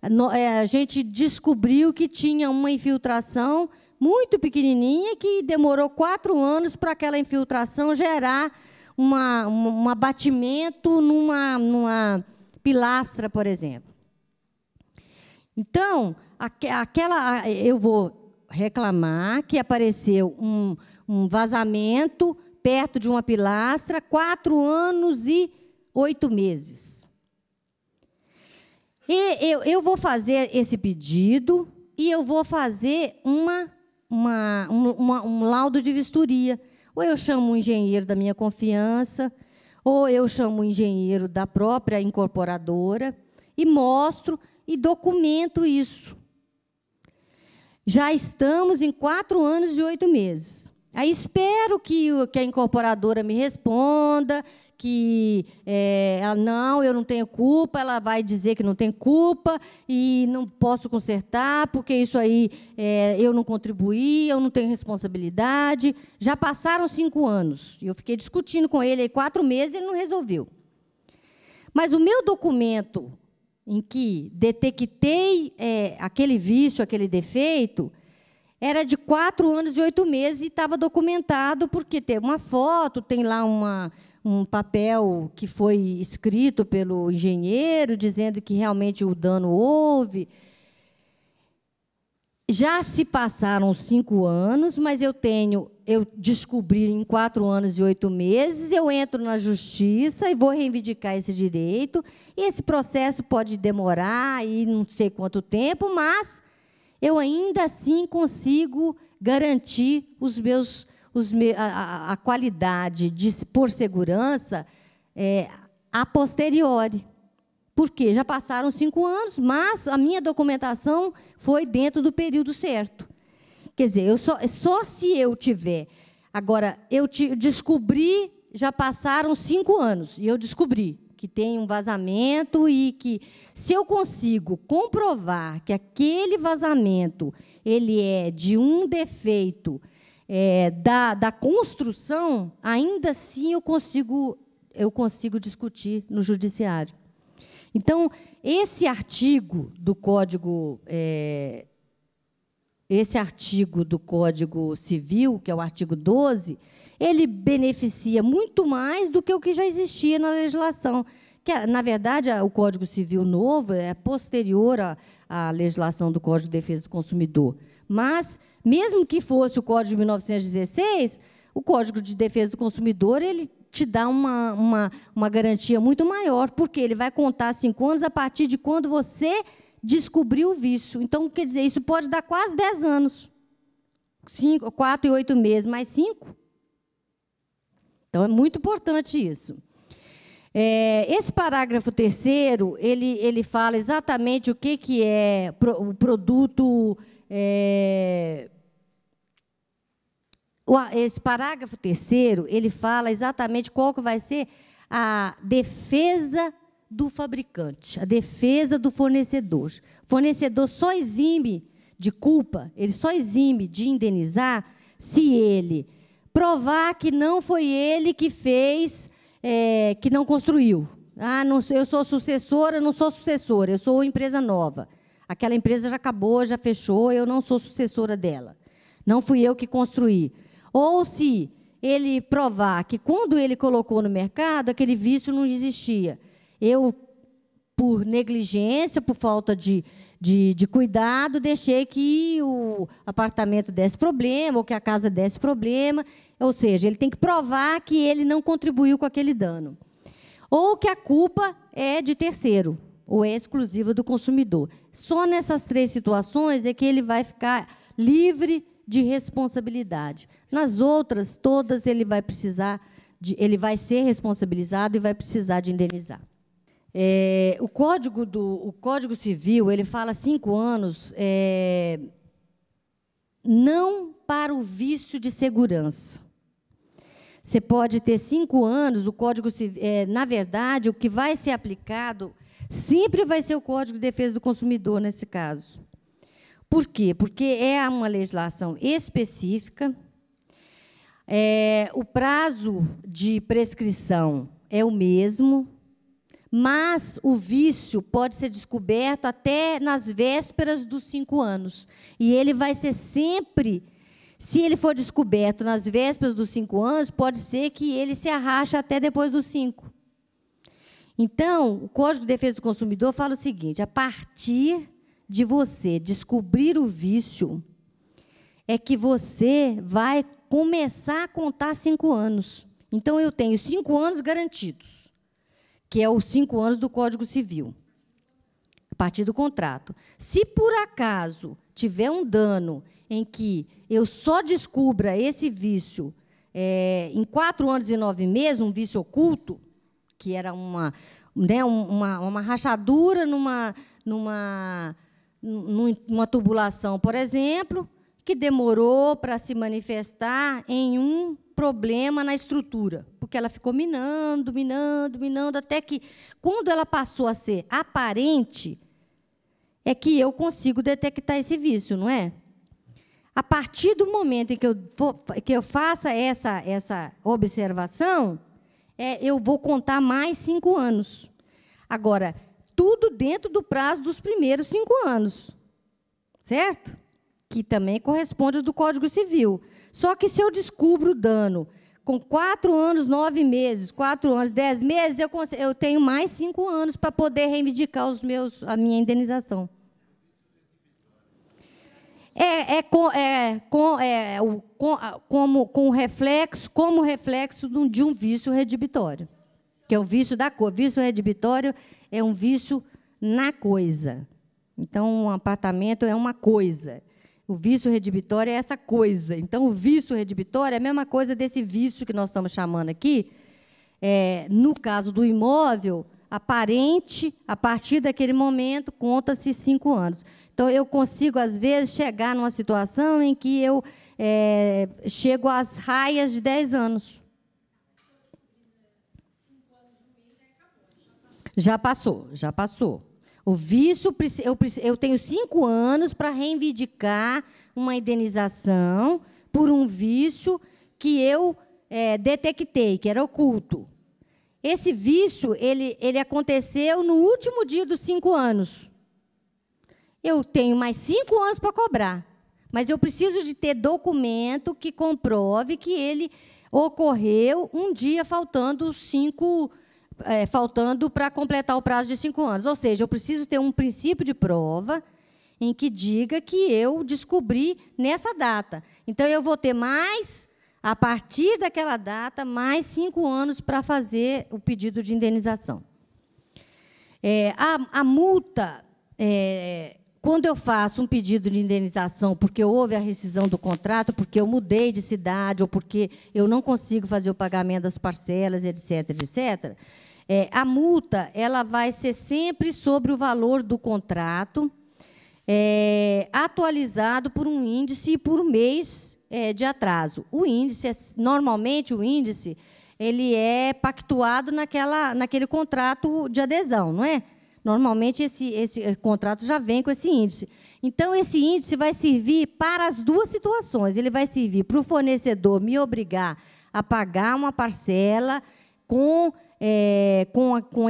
Speaker 1: a gente descobriu que tinha uma infiltração muito pequenininha que demorou 4 anos para aquela infiltração gerar um abatimento numa pilastra, por exemplo. Então, eu vou reclamar que apareceu um vazamento perto de uma pilastra, 4 anos e 8 meses. E eu vou fazer esse pedido e eu vou fazer um laudo de vistoria. Ou eu chamo um engenheiro da minha confiança, ou eu chamo um engenheiro da própria incorporadora e mostro e documento isso. Já estamos em 4 anos e 8 meses. Aí espero que a incorporadora me responda, que eu não tenho culpa, ela vai dizer que não tem culpa e não posso consertar, porque isso aí eu não contribuí, eu não tenho responsabilidade. Já passaram 5 anos, e eu fiquei discutindo com ele aí 4 meses e ele não resolveu. Mas o meu documento em que detectei aquele vício, aquele defeito, era de 4 anos e 8 meses e estava documentado, porque tem uma foto, tem lá um papel que foi escrito pelo engenheiro, dizendo que realmente o dano houve. Já se passaram 5 anos, mas eu descobri em 4 anos e 8 meses, eu entro na justiça e vou reivindicar esse direito, e esse processo pode demorar aí não sei quanto tempo, mas eu ainda assim consigo garantir a qualidade por segurança a posteriori. Porque já passaram 5 anos, mas a minha documentação foi dentro do período certo. Quer dizer, só se eu tiver. Agora, descobri, já passaram 5 anos, e eu descobri que tem um vazamento e que, se eu consigo comprovar que aquele vazamento ele é de um defeito da construção, ainda assim eu consigo discutir no judiciário. Então, esse artigo do Código Civil, que é o artigo 12, ele beneficia muito mais do que o que já existia na legislação. Que, na verdade, o Código Civil novo é posterior à legislação do Código de Defesa do Consumidor. Mas, mesmo que fosse o Código de 1916, o Código de Defesa do Consumidor ele te dá uma garantia muito maior, porque ele vai contar 5 anos a partir de quando você descobriu o vício. Então, quer dizer, isso pode dar quase 10 anos. 4 e 8 meses, mais 5. Então, é muito importante isso. Esse parágrafo 3º, ele fala exatamente o que é o produto... Esse parágrafo 3º, ele fala exatamente qual que vai ser a defesa do fabricante, a defesa do fornecedor. O fornecedor só exime de culpa, ele só exime de indenizar se ele provar que não foi ele que fez, que não construiu. Eu sou sucessora, não sou sucessora, eu sou empresa nova. Aquela empresa já acabou, já fechou, eu não sou sucessora dela. Não fui eu que construí. Ou se ele provar que, quando ele colocou no mercado, aquele vício não existia. Eu, por negligência, por falta de cuidado, deixei que o apartamento desse problema, ou que a casa desse problema. Ou seja, ele tem que provar que ele não contribuiu com aquele dano. Ou que a culpa é de terceiro, ou é exclusiva do consumidor. Só nessas 3 situações é que ele vai ficar livre de responsabilidade. Nas outras, todas, ele vai ser responsabilizado e vai precisar de indenizar. O Código Civil, ele fala 5 anos, não para o vício de segurança. Você pode ter 5 anos, o Código Civil, na verdade, o que vai ser aplicado sempre vai ser o Código de Defesa do Consumidor, nesse caso. Por quê? Porque é uma legislação específica, o prazo de prescrição é o mesmo, mas o vício pode ser descoberto até nas vésperas dos 5 anos. E ele vai ser sempre, se ele for descoberto nas vésperas dos 5 anos, pode ser que ele se arraste até depois dos 5. Então, o Código de Defesa do Consumidor fala o seguinte: a partir de você descobrir o vício, é que você vai começar a contar 5 anos. Então, eu tenho 5 anos garantidos, que é os 5 anos do Código Civil, a partir do contrato. Se, por acaso, tiver um dano em que eu só descubra esse vício em 4 anos e 9 meses, um vício oculto, que era uma rachadura numa tubulação, por exemplo, que demorou para se manifestar em um problema na estrutura, porque ela ficou minando, até que, quando ela passou a ser aparente, é que eu consigo detectar esse vício, não é? A partir do momento em que eu faça essa observação, eu vou contar mais 5 anos. Agora, tudo dentro do prazo dos primeiros 5 anos, certo? Que também corresponde ao do Código Civil. Só que, se eu descubro o dano com 4 anos, 9 meses, 4 anos, 10 meses, eu tenho mais 5 anos para poder reivindicar a minha indenização. Como reflexo de um vício redibitório, que é o vício da coisa. Vício redibitório é um vício na coisa. Então, um apartamento é uma coisa. O vício redibitório é essa coisa. Então, o vício redibitório é a mesma coisa desse vício que nós estamos chamando aqui. No caso do imóvel, aparente, a partir daquele momento, conta-se 5 anos. Então, eu consigo, às vezes, chegar numa situação em que eu chego às raias de 10 anos. Já passou, já passou. O vício, eu tenho 5 anos para reivindicar uma indenização por um vício que eu detectei, que era oculto. Esse vício, ele aconteceu no último dia dos 5 anos. Eu tenho mais 5 anos para cobrar, mas eu preciso de ter documento que comprove que ele ocorreu um dia faltando para completar o prazo de 5 anos. Ou seja, eu preciso ter um princípio de prova em que diga que eu descobri nessa data. Então, eu vou ter mais, a partir daquela data, mais 5 anos para fazer o pedido de indenização. A multa, quando eu faço um pedido de indenização porque houve a rescisão do contrato, porque eu mudei de cidade, ou porque eu não consigo fazer o pagamento das parcelas, etc., etc., a multa ela vai ser sempre sobre o valor do contrato, atualizado por um índice e por um mês de atraso. O índice, normalmente, o índice ele é pactuado naquele contrato de adesão, não é? Normalmente, esse contrato já vem com esse índice. Então, esse índice vai servir para as duas situações. Ele vai servir para o fornecedor me obrigar a pagar uma parcela com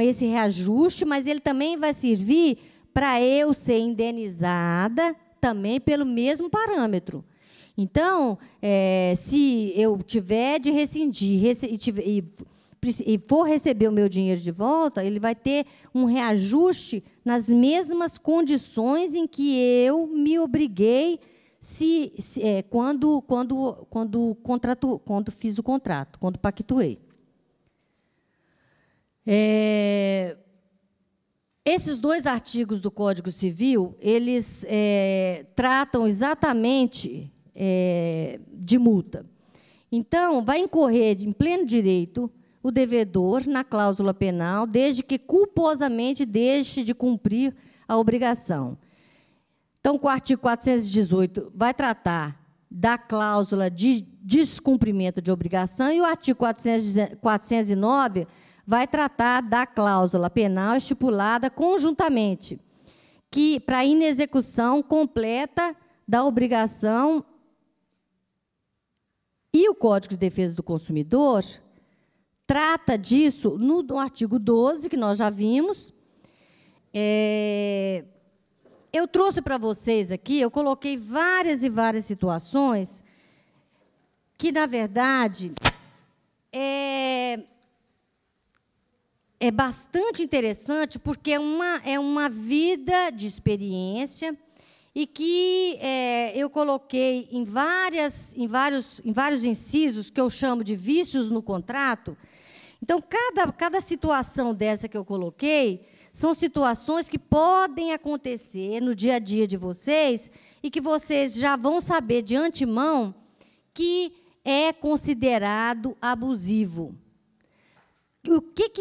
Speaker 1: esse reajuste, mas ele também vai servir para eu ser indenizada também pelo mesmo parâmetro. Então, se eu tiver de rescindir e for receber o meu dinheiro de volta, ele vai ter um reajuste nas mesmas condições em que eu me obriguei quando fiz o contrato, quando pactuei. Esses 2 artigos do Código Civil, eles tratam exatamente de multa. Então, vai incorrer em pleno direito o devedor na cláusula penal, desde que culposamente deixe de cumprir a obrigação. Então, o artigo 418 vai tratar da cláusula de descumprimento de obrigação e o artigo 409 vai tratar da cláusula penal estipulada conjuntamente, que para inexecução completa da obrigação. E o Código de Defesa do Consumidor trata disso no artigo 12, que nós já vimos. Eu trouxe para vocês aqui, eu coloquei várias e várias situações que, na verdade, é bastante interessante, porque é uma vida de experiência e que eu coloquei em vários incisos, que eu chamo de vícios no contrato. Então, cada situação dessa que eu coloquei são situações que podem acontecer no dia a dia de vocês e que vocês já vão saber de antemão que é considerado abusivo. O que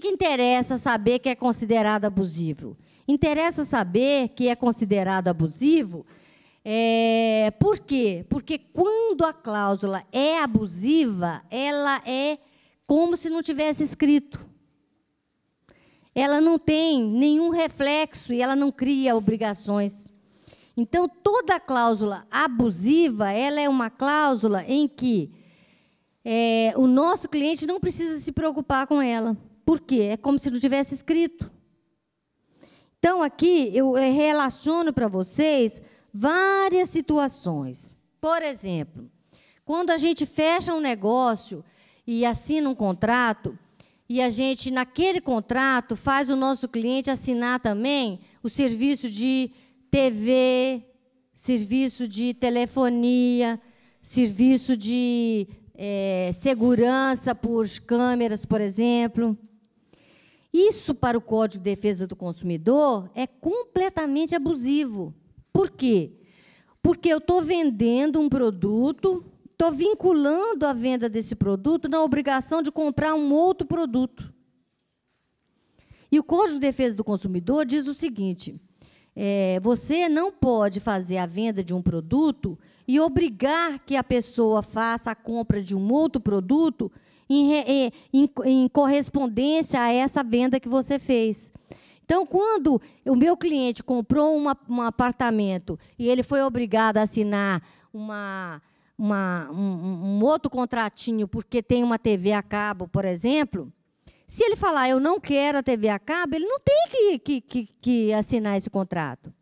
Speaker 1: interessa saber que é considerado abusivo? Interessa saber que é considerado abusivo. Por quê? Porque quando a cláusula é abusiva, ela é como se não tivesse escrito. Ela não tem nenhum reflexo e ela não cria obrigações. Então, toda cláusula abusiva, ela é uma cláusula em que o nosso cliente não precisa se preocupar com ela. Por quê? É como se não tivesse escrito. Então, aqui, eu relaciono para vocês várias situações. Por exemplo, quando a gente fecha um negócio e assina um contrato, e a gente, naquele contrato, faz o nosso cliente assinar também o serviço de TV, serviço de telefonia, serviço de segurança por câmeras, por exemplo. Isso, para o Código de Defesa do Consumidor, é completamente abusivo. Por quê? Porque eu estou vendendo um produto, estou vinculando a venda desse produto na obrigação de comprar um outro produto. E o Código de Defesa do Consumidor diz o seguinte: você não pode fazer a venda de um produto e obrigar que a pessoa faça a compra de um outro produto em correspondência a essa venda que você fez. Então, quando o meu cliente comprou um apartamento e ele foi obrigado a assinar um outro contratinho porque tem uma TV a cabo, por exemplo, se ele falar, eu não quero a TV a cabo, ele não tem que assinar esse contrato.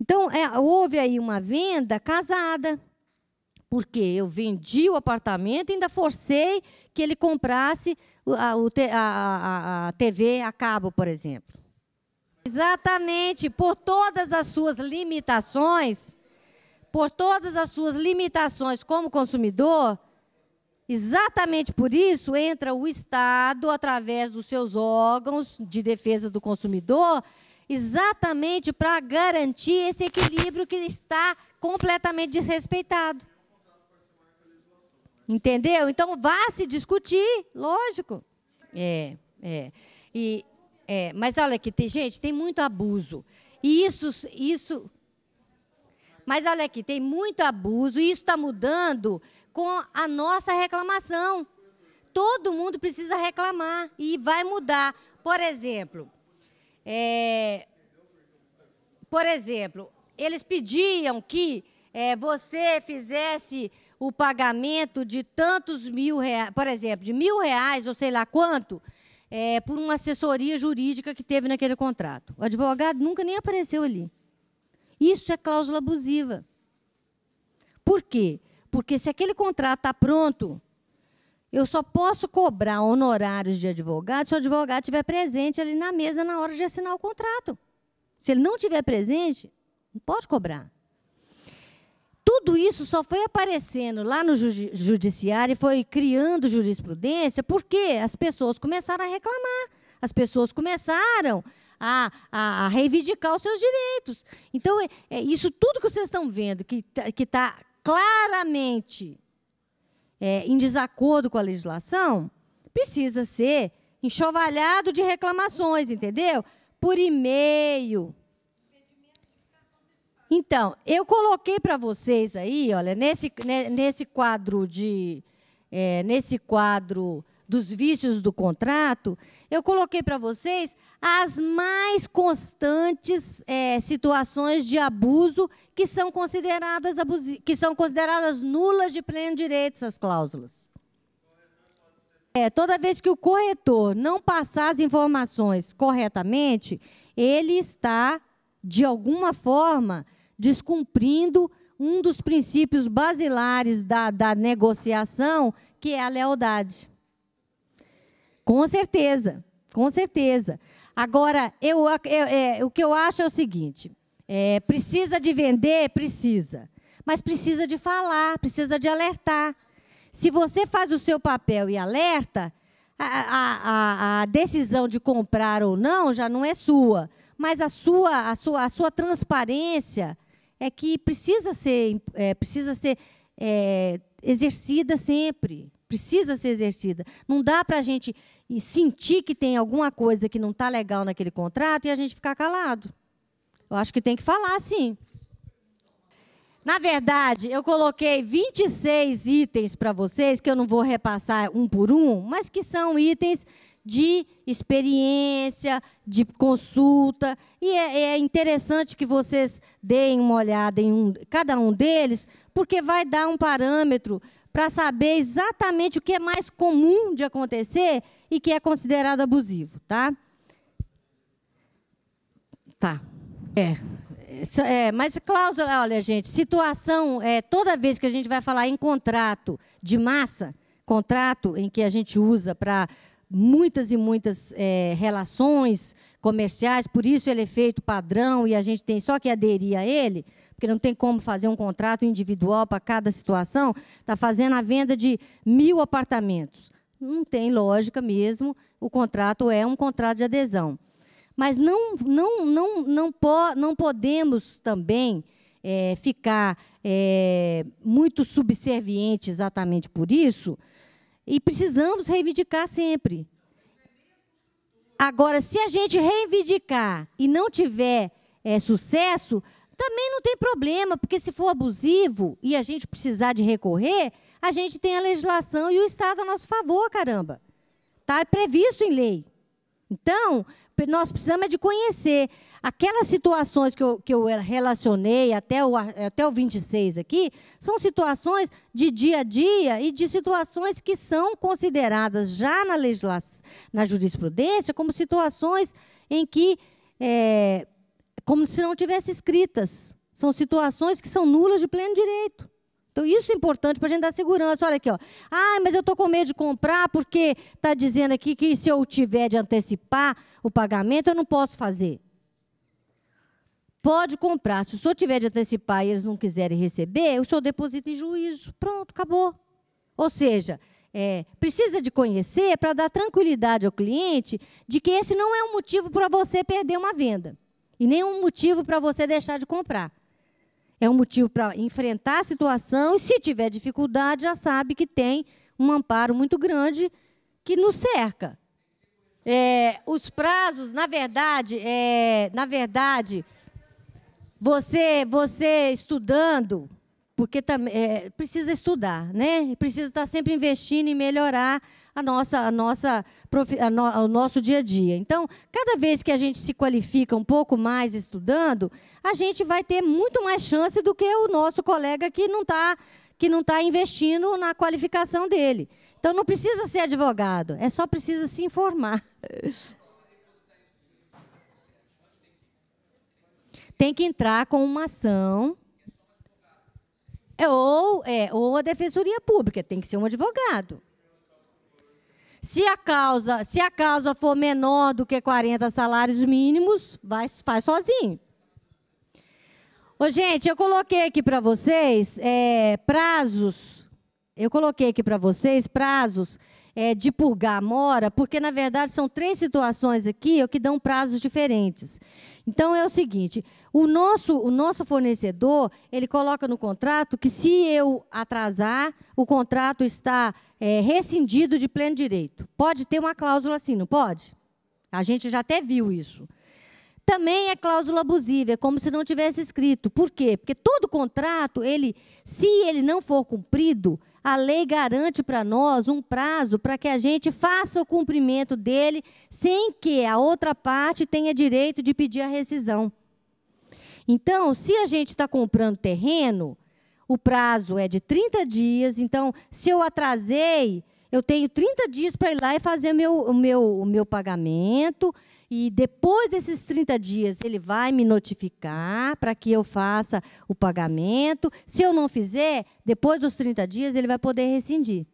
Speaker 1: Então, houve aí uma venda casada, porque eu vendi o apartamento e ainda forcei que ele comprasse a TV a cabo, por exemplo. Exatamente, por todas as suas limitações como consumidor, exatamente por isso entra o Estado, através dos seus órgãos de defesa do consumidor, exatamente para garantir esse equilíbrio que está completamente desrespeitado. Entendeu? Então, vá se discutir, lógico. Mas olha aqui, gente, tem muito abuso. Mas olha aqui, tem muito abuso e isso está mudando com a nossa reclamação. Todo mundo precisa reclamar e vai mudar. Por exemplo, eles pediam que você fizesse o pagamento de tantos R$1.000, por exemplo, de R$1.000 ou sei lá quanto, por uma assessoria jurídica que teve naquele contrato. O advogado nunca nem apareceu ali. Isso é cláusula abusiva. Por quê? Porque se aquele contrato está pronto, eu só posso cobrar honorários de advogado se o advogado estiver presente ali na mesa na hora de assinar o contrato. Se ele não estiver presente, não pode cobrar. Tudo isso só foi aparecendo lá no judiciário e foi criando jurisprudência porque as pessoas começaram a reclamar, as pessoas começaram a reivindicar os seus direitos. Então, isso tudo que vocês estão vendo, que está claramente em desacordo com a legislação, precisa ser enxovalhado de reclamações, entendeu? Por e-mail. Então, eu coloquei para vocês aí, olha, nesse quadro dos vícios do contrato, eu coloquei para vocês as mais constantes situações de abuso que são consideradas nulas de pleno direito, essas cláusulas. Toda vez que o corretor não passar as informações corretamente, ele está, de alguma forma, descumprindo um dos princípios basilares da negociação, que é a lealdade. Com certeza, com certeza. Agora, o que eu acho é o seguinte, precisa de vender? Precisa. Mas precisa de falar, precisa de alertar. Se você faz o seu papel e alerta, a decisão de comprar ou não já não é sua. Mas a sua transparência é que precisa ser exercida sempre. Precisa ser exercida. Não dá para a gente sentir que tem alguma coisa que não está legal naquele contrato e a gente ficar calado. Eu acho que tem que falar, sim. Na verdade, eu coloquei 26 itens para vocês, que eu não vou repassar um por um, mas que são itens de experiência, de consulta, e é interessante que vocês deem uma olhada em cada um deles, porque vai dar um parâmetro para saber exatamente o que é mais comum de acontecer e que é considerado abusivo, tá? Tá. Mas cláusula, olha, gente, situação, toda vez que a gente vai falar em contrato de massa, contrato em que a gente usa para muitas e muitas relações comerciais, por isso ele é feito padrão e a gente tem só que aderir a ele, porque não tem como fazer um contrato individual para cada situação, está fazendo a venda de 1.000 apartamentos. Não tem lógica mesmo, o contrato é um contrato de adesão. Mas não podemos também ficar muito subservientes exatamente por isso, e precisamos reivindicar sempre. Agora, se a gente reivindicar e não tiver sucesso, também não tem problema, porque se for abusivo e a gente precisar de recorrer, a gente tem a legislação e o Estado a nosso favor, caramba. Está previsto em lei. Então, nós precisamos de conhecer aquelas situações que eu relacionei até o 26 aqui, são situações de dia a dia e de situações que são consideradas já na legislação, na jurisprudência, como situações em que, como se não tivesse escritas. São situações que são nulas de pleno direito. Então, isso é importante para a gente dar segurança. Olha aqui, ó. Ah, mas eu estou com medo de comprar porque está dizendo aqui que se eu tiver de antecipar o pagamento, eu não posso fazer. Pode comprar. Se o senhor tiver de antecipar e eles não quiserem receber, o senhor deposita em juízo. Pronto, acabou. Ou seja, precisa de conhecer para dar tranquilidade ao cliente de que esse não é um motivo para você perder uma venda. E nem um motivo para você deixar de comprar. É um motivo para enfrentar a situação e, se tiver dificuldade, já sabe que tem um amparo muito grande que nos cerca. Os prazos, na verdade, você estudando, porque precisa estudar, né? Precisa estar sempre investindo em melhorar o nosso dia a dia. Então, cada vez que a gente se qualifica um pouco mais estudando, a gente vai ter muito mais chance do que o nosso colega que não tá investindo na qualificação dele. Então, não precisa ser advogado, só precisa se informar. Tem que entrar com uma ação, ou a Defensoria Pública, tem que ser um advogado. Se a causa for menor do que 40 salários mínimos, faz sozinho. Ô, gente, eu coloquei aqui para vocês prazos. Eu coloquei aqui para vocês prazos de purgar a mora, porque, na verdade, são 3 situações aqui que dão prazos diferentes. Então, é o seguinte, o nosso fornecedor, ele coloca no contrato que, se eu atrasar, o contrato está rescindido de pleno direito. Pode ter uma cláusula assim, não pode? A gente já até viu isso. Também é cláusula abusiva, é como se não tivesse escrito. Por quê? Porque todo contrato, se ele não for cumprido, a lei garante para nós um prazo para que a gente faça o cumprimento dele sem que a outra parte tenha direito de pedir a rescisão. Então, se a gente está comprando terreno, o prazo é de 30 dias. Então, se eu atrasei, eu tenho 30 dias para ir lá e fazer o meu pagamento. E depois desses 30 dias, ele vai me notificar para que eu faça o pagamento. Se eu não fizer, depois dos 30 dias, ele vai poder rescindir.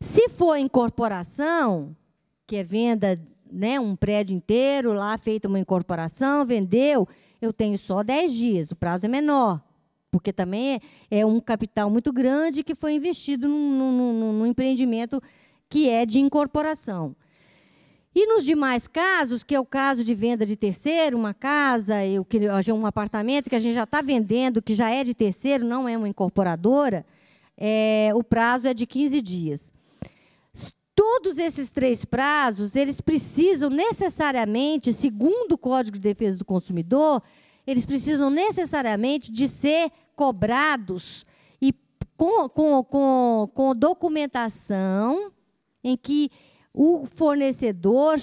Speaker 1: Se for incorporação, que é venda, né, um prédio inteiro, lá feita uma incorporação, vendeu, eu tenho só 10 dias, o prazo é menor, porque também é um capital muito grande que foi investido num empreendimento que é de incorporação. E nos demais casos, que é o caso de venda de terceiro, uma casa, um apartamento que a gente já está vendendo, que já é de terceiro, não é uma incorporadora, o prazo é de 15 dias. Todos esses 3 prazos, eles precisam necessariamente, segundo o Código de Defesa do Consumidor, eles precisam necessariamente de ser cobrados e com documentação em que o fornecedor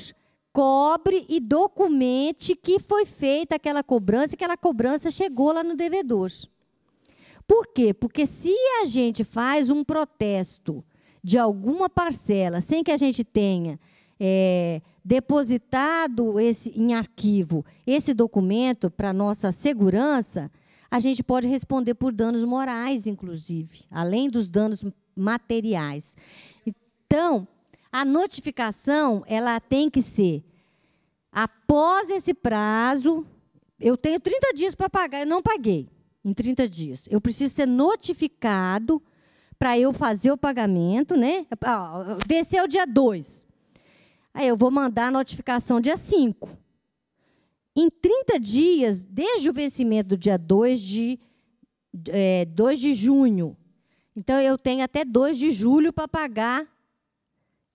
Speaker 1: cobre e documente que foi feita aquela cobrança chegou lá no devedor. Por quê? Porque se a gente faz um protesto de alguma parcela sem que a gente tenha depositado em arquivo esse documento para nossa segurança, a gente pode responder por danos morais, inclusive, além dos danos materiais. Então, a notificação, ela tem que ser, após esse prazo, eu tenho 30 dias para pagar, eu não paguei em 30 dias. Eu preciso ser notificado para eu fazer o pagamento, né? Venceu o dia 2. Aí eu vou mandar a notificação dia 5. Em 30 dias, desde o vencimento do dia 2 de junho. Então, eu tenho até 2 de julho para pagar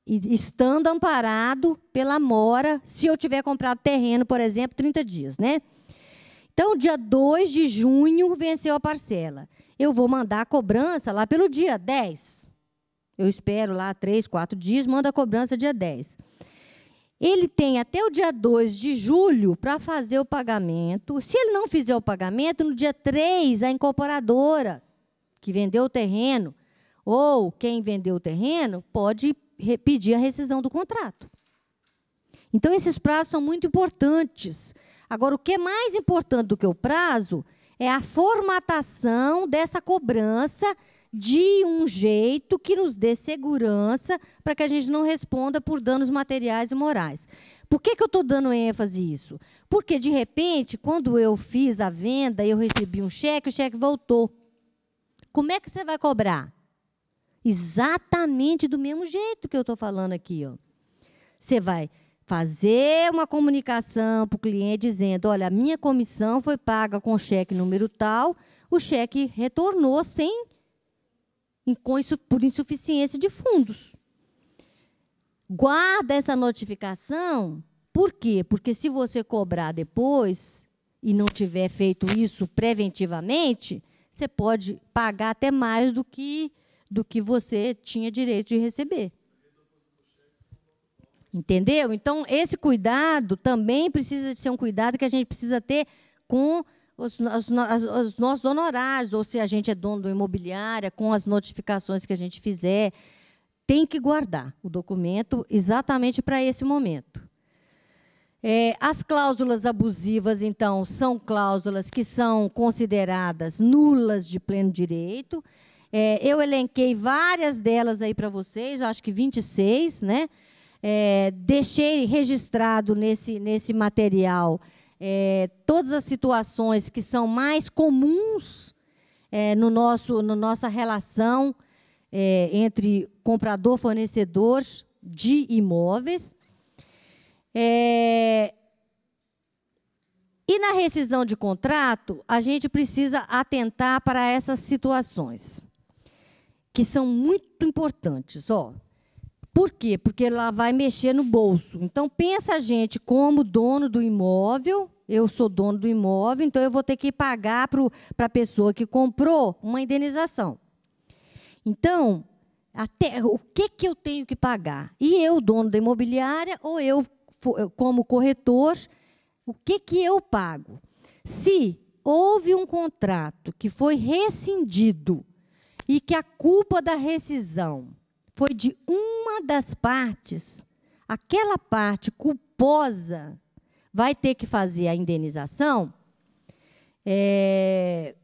Speaker 1: estando amparado pela mora, se eu tiver comprado terreno, por exemplo, 30 dias, né? Então, dia 2 de junho, venceu a parcela. Eu vou mandar a cobrança lá pelo dia 10. Eu espero lá 3, 4 dias, mando a cobrança dia 10. Ele tem até o dia 2 de julho para fazer o pagamento. Se ele não fizer o pagamento, no dia 3, a incorporadora que vendeu o terreno, ou quem vendeu o terreno, pode pedir a rescisão do contrato. Então, esses prazos são muito importantes. Agora, o que é mais importante do que o prazo é a formatação dessa cobrança de um jeito que nos dê segurança para que a gente não responda por danos materiais e morais. Por que eu estou dando ênfase a isso? Porque, de repente, quando eu fiz a venda, eu recebi um cheque, o cheque voltou. Como é que você vai cobrar? Exatamente do mesmo jeito que eu estou falando aqui. Ó. Você vai fazer uma comunicação para o cliente dizendo, olha, a minha comissão foi paga com cheque número tal, o cheque retornou por insuficiência de fundos. Guarda essa notificação. Por quê? Porque se você cobrar depois e não tiver feito isso preventivamente, você pode pagar até mais do que você tinha direito de receber. Entendeu? Então, esse cuidado também precisa de ser um cuidado que a gente precisa ter com os nossos honorários, ou se a gente é dono da imobiliária, com as notificações que a gente fizer, tem que guardar o documento exatamente para esse momento. As cláusulas abusivas, então, são cláusulas que são consideradas nulas de pleno direito. Eu elenquei várias delas aí para vocês, acho que 26, né? Deixei registrado nesse material todas as situações que são mais comuns na nossa relação entre comprador e fornecedor de imóveis. E na rescisão de contrato, a gente precisa atentar para essas situações, que são muito importantes. Por quê? Porque ela vai mexer no bolso. Então, pensa a gente como dono do imóvel, eu sou dono do imóvel, então eu vou ter que pagar para a pessoa que comprou uma indenização. Então, o que eu tenho que pagar? E eu, dono da imobiliária, ou eu, como corretor, o que eu pago? Se houve um contrato que foi rescindido e que a culpa da rescisão foi de uma das partes, aquela parte culposa vai ter que fazer a indenização,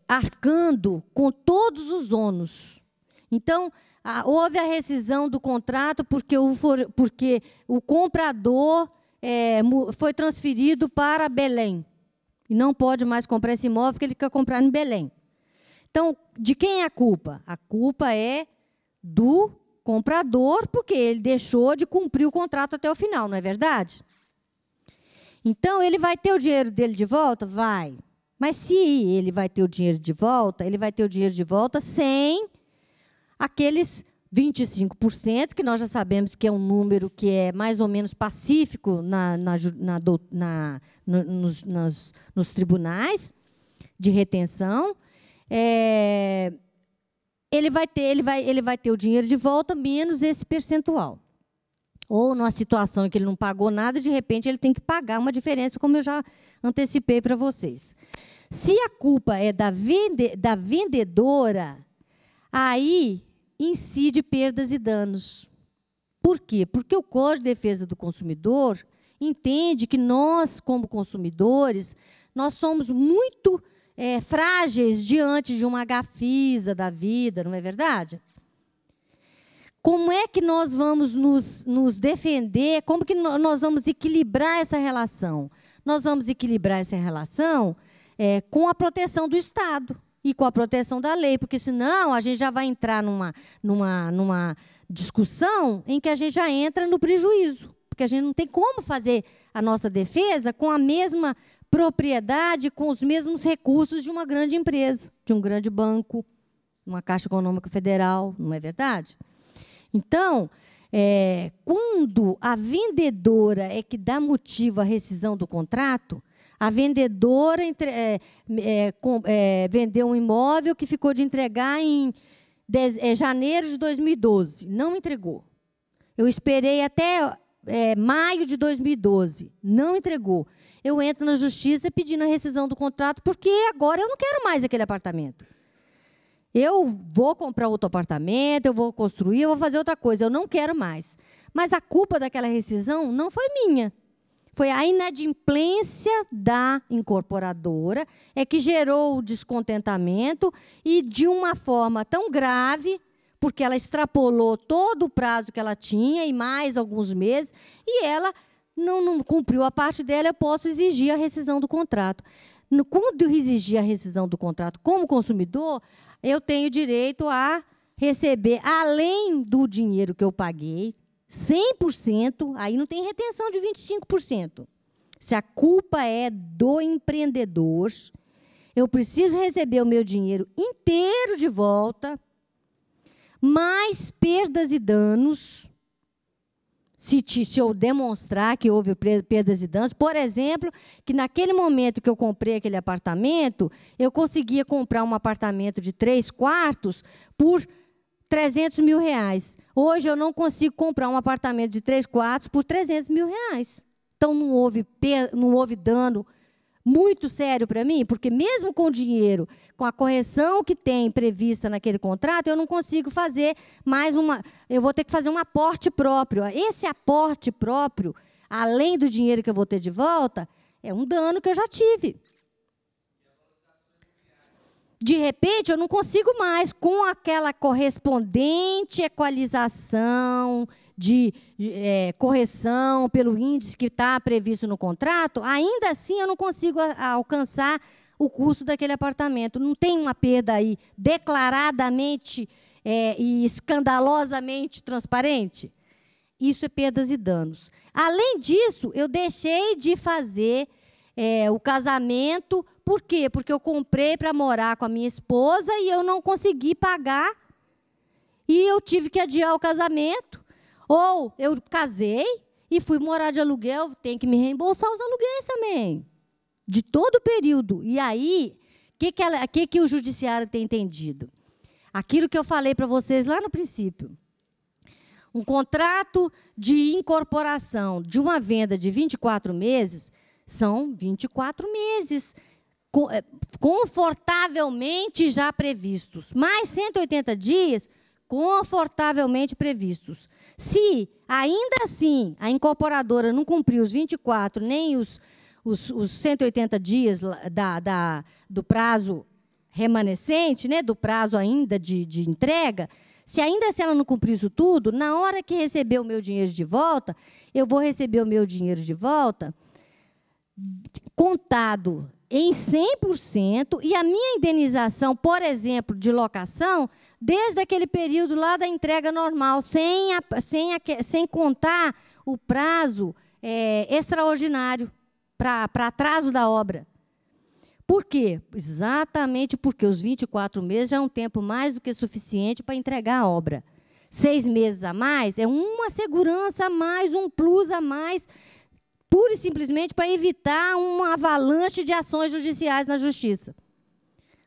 Speaker 1: arcando com todos os ônus. Então, houve a rescisão do contrato porque o comprador foi transferido para Belém. E não pode mais comprar esse imóvel porque ele quer comprar em Belém. Então, de quem é a culpa? A culpa é do comprador, porque ele deixou de cumprir o contrato até o final, não é verdade? Então, ele vai ter o dinheiro dele de volta? Vai. Mas se ele vai ter o dinheiro de volta, ele vai ter o dinheiro de volta sem aqueles 25%, que nós já sabemos que é um número que é mais ou menos pacífico nos tribunais de retenção. Ele vai ter o dinheiro de volta menos esse percentual. Ou numa situação em que ele não pagou nada, de repente ele tem que pagar uma diferença, como eu já antecipei para vocês. Se a culpa é da vendedora, aí incide perdas e danos. Por quê? Porque o Código de Defesa do Consumidor entende que nós, como consumidores, nós somos muito frágeis diante de uma gafisa da vida, não é verdade? Como é que nós vamos nos defender? Como que nós vamos equilibrar essa relação? Nós vamos equilibrar essa relação com a proteção do Estado e com a proteção da lei, porque senão a gente já vai entrar numa discussão em que a gente já entra no prejuízo, porque a gente não tem como fazer a nossa defesa com a mesma propriedade, com os mesmos recursos de uma grande empresa, de um grande banco, uma Caixa Econômica Federal, não é verdade? Então, quando a vendedora é que dá motivo à rescisão do contrato, a vendedora vendeu um imóvel que ficou de entregar em janeiro de 2012. Não entregou. Eu esperei até maio de 2012. Não entregou. Eu entro na justiça pedindo a rescisão do contrato, porque agora eu não quero mais aquele apartamento. Eu vou comprar outro apartamento, eu vou construir, eu vou fazer outra coisa. Eu não quero mais. Mas a culpa daquela rescisão não foi minha. Foi a inadimplência da incorporadora que gerou o descontentamento e, de uma forma tão grave, porque ela extrapolou todo o prazo que ela tinha e mais alguns meses, e ela não cumpriu a parte dela, eu posso exigir a rescisão do contrato. Quando eu exigir a rescisão do contrato como consumidor, eu tenho direito a receber, além do dinheiro que eu paguei, 100%, aí não tem retenção de 25%. Se a culpa é do empreendedor, eu preciso receber o meu dinheiro inteiro de volta, mais perdas e danos, se eu demonstrar que houve perdas e danos. Por exemplo, que naquele momento que eu comprei aquele apartamento, eu conseguia comprar um apartamento de 3 quartos por R$300 mil. Hoje eu não consigo comprar um apartamento de 3 quartos por R$300 mil. Então não houve dano muito sério para mim, porque mesmo com o dinheiro, com a correção que tem prevista naquele contrato, eu não consigo fazer mais eu vou ter que fazer um aporte próprio. Esse aporte próprio, além do dinheiro que eu vou ter de volta, é um dano que eu já tive. De repente, eu não consigo mais, com aquela correspondente equalização de correção pelo índice que está previsto no contrato, ainda assim eu não consigo alcançar o custo daquele apartamento. Não tem uma perda aí declaradamente e escandalosamente transparente? Isso é perdas e danos. Além disso, eu deixei de fazer o casamento. Por quê? Porque eu comprei para morar com a minha esposa e eu não consegui pagar e eu tive que adiar o casamento. Ou eu casei e fui morar de aluguel, tem que me reembolsar os aluguéis também, de todo o período. E aí, o que o judiciário tem entendido? Aquilo que eu falei para vocês lá no princípio. Um contrato de incorporação de uma venda de 24 meses são 24 meses, confortavelmente já previstos. Mais 180 dias, confortavelmente previstos. Se, ainda assim, a incorporadora não cumpriu os 24, nem os 180 dias do prazo remanescente, né, do prazo ainda de entrega, se ainda assim ela não cumprir isso tudo, na hora que receber o meu dinheiro de volta, eu vou receber o meu dinheiro de volta contado em 100%, e a minha indenização, por exemplo, de locação, desde aquele período lá da entrega normal, sem contar o prazo extraordinário para atraso da obra. Por quê? Exatamente porque os 24 meses já é um tempo mais do que suficiente para entregar a obra. 6 meses a mais é uma segurança a mais, um plus a mais, pura e simplesmente para evitar uma avalanche de ações judiciais na justiça.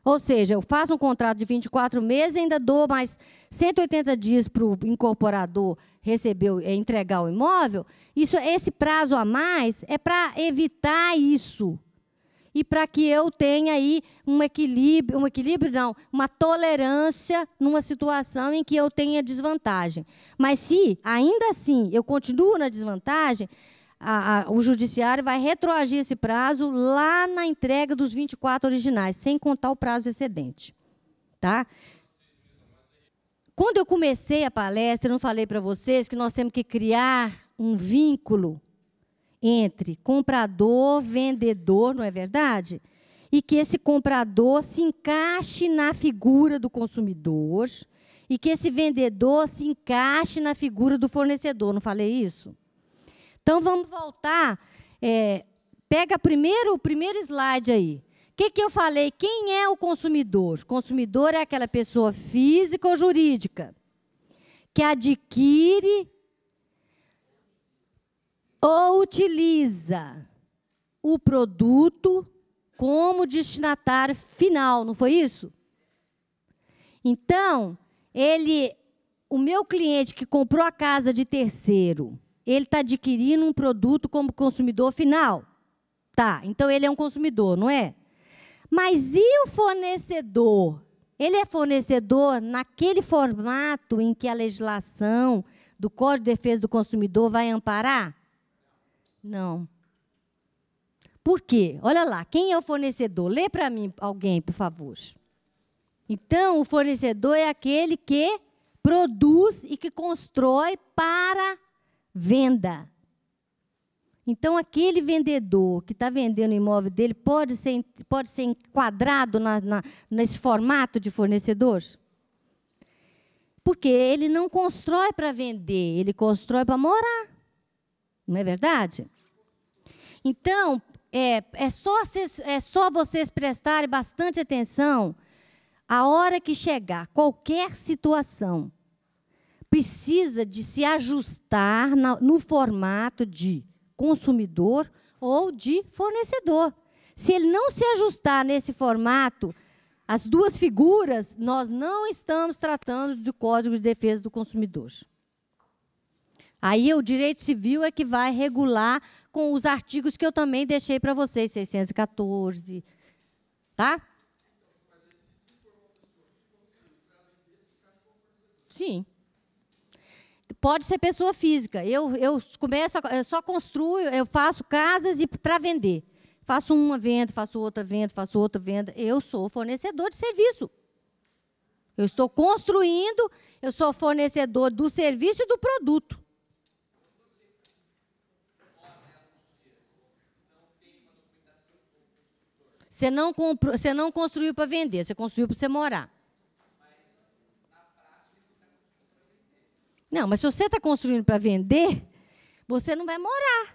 Speaker 1: Ou seja, eu faço um contrato de 24 meses e ainda dou mais 180 dias para o incorporador entregar o imóvel. Esse prazo a mais é para evitar isso. E para que eu tenha aí uma tolerância numa situação em que eu tenha desvantagem. Mas se, ainda assim, eu continuo na desvantagem, o judiciário vai retroagir esse prazo lá na entrega dos 24 originais, sem contar o prazo excedente. Tá? Quando eu comecei a palestra, eu não falei para vocês que nós temos que criar um vínculo entre comprador, vendedor, não é verdade? E que esse comprador se encaixe na figura do consumidor e que esse vendedor se encaixe na figura do fornecedor. Não falei isso? Então, vamos voltar. Pega o primeiro slide aí. O que eu falei? Quem é o consumidor? Consumidor é aquela pessoa física ou jurídica que adquire ou utiliza o produto como destinatário final, não foi isso? Então, o meu cliente que comprou a casa de terceiro, ele está adquirindo um produto como consumidor final. Tá, então ele é um consumidor, não é? Mas e o fornecedor? Ele é fornecedor naquele formato em que a legislação do Código de Defesa do Consumidor vai amparar? Não. Por quê? Olha lá, quem é o fornecedor? Lê para mim, alguém, por favor. Então, o fornecedor é aquele que produz e que constrói para venda. Então, aquele vendedor que está vendendo o imóvel dele pode ser enquadrado nesse formato de fornecedor? Porque ele não constrói para vender, ele constrói para morar. Não é verdade? Então, é só vocês prestarem bastante atenção. A hora que chegar qualquer situação, precisa de se ajustar no formato de consumidor ou de fornecedor. Se ele não se ajustar nesse formato, as duas figuras, nós não estamos tratando do Código de Defesa do Consumidor. Aí o direito civil é que vai regular com os artigos que eu também deixei para vocês, 614, tá? Sim. Pode ser pessoa física. Eu só construo, eu faço casas para vender. Faço uma venda, faço outra venda, faço outra venda. Eu sou fornecedor de serviço. Eu estou construindo, eu sou fornecedor do serviço e do produto. Você não construiu para vender, você construiu para você morar. Não, mas se você está construindo para vender, você não vai morar.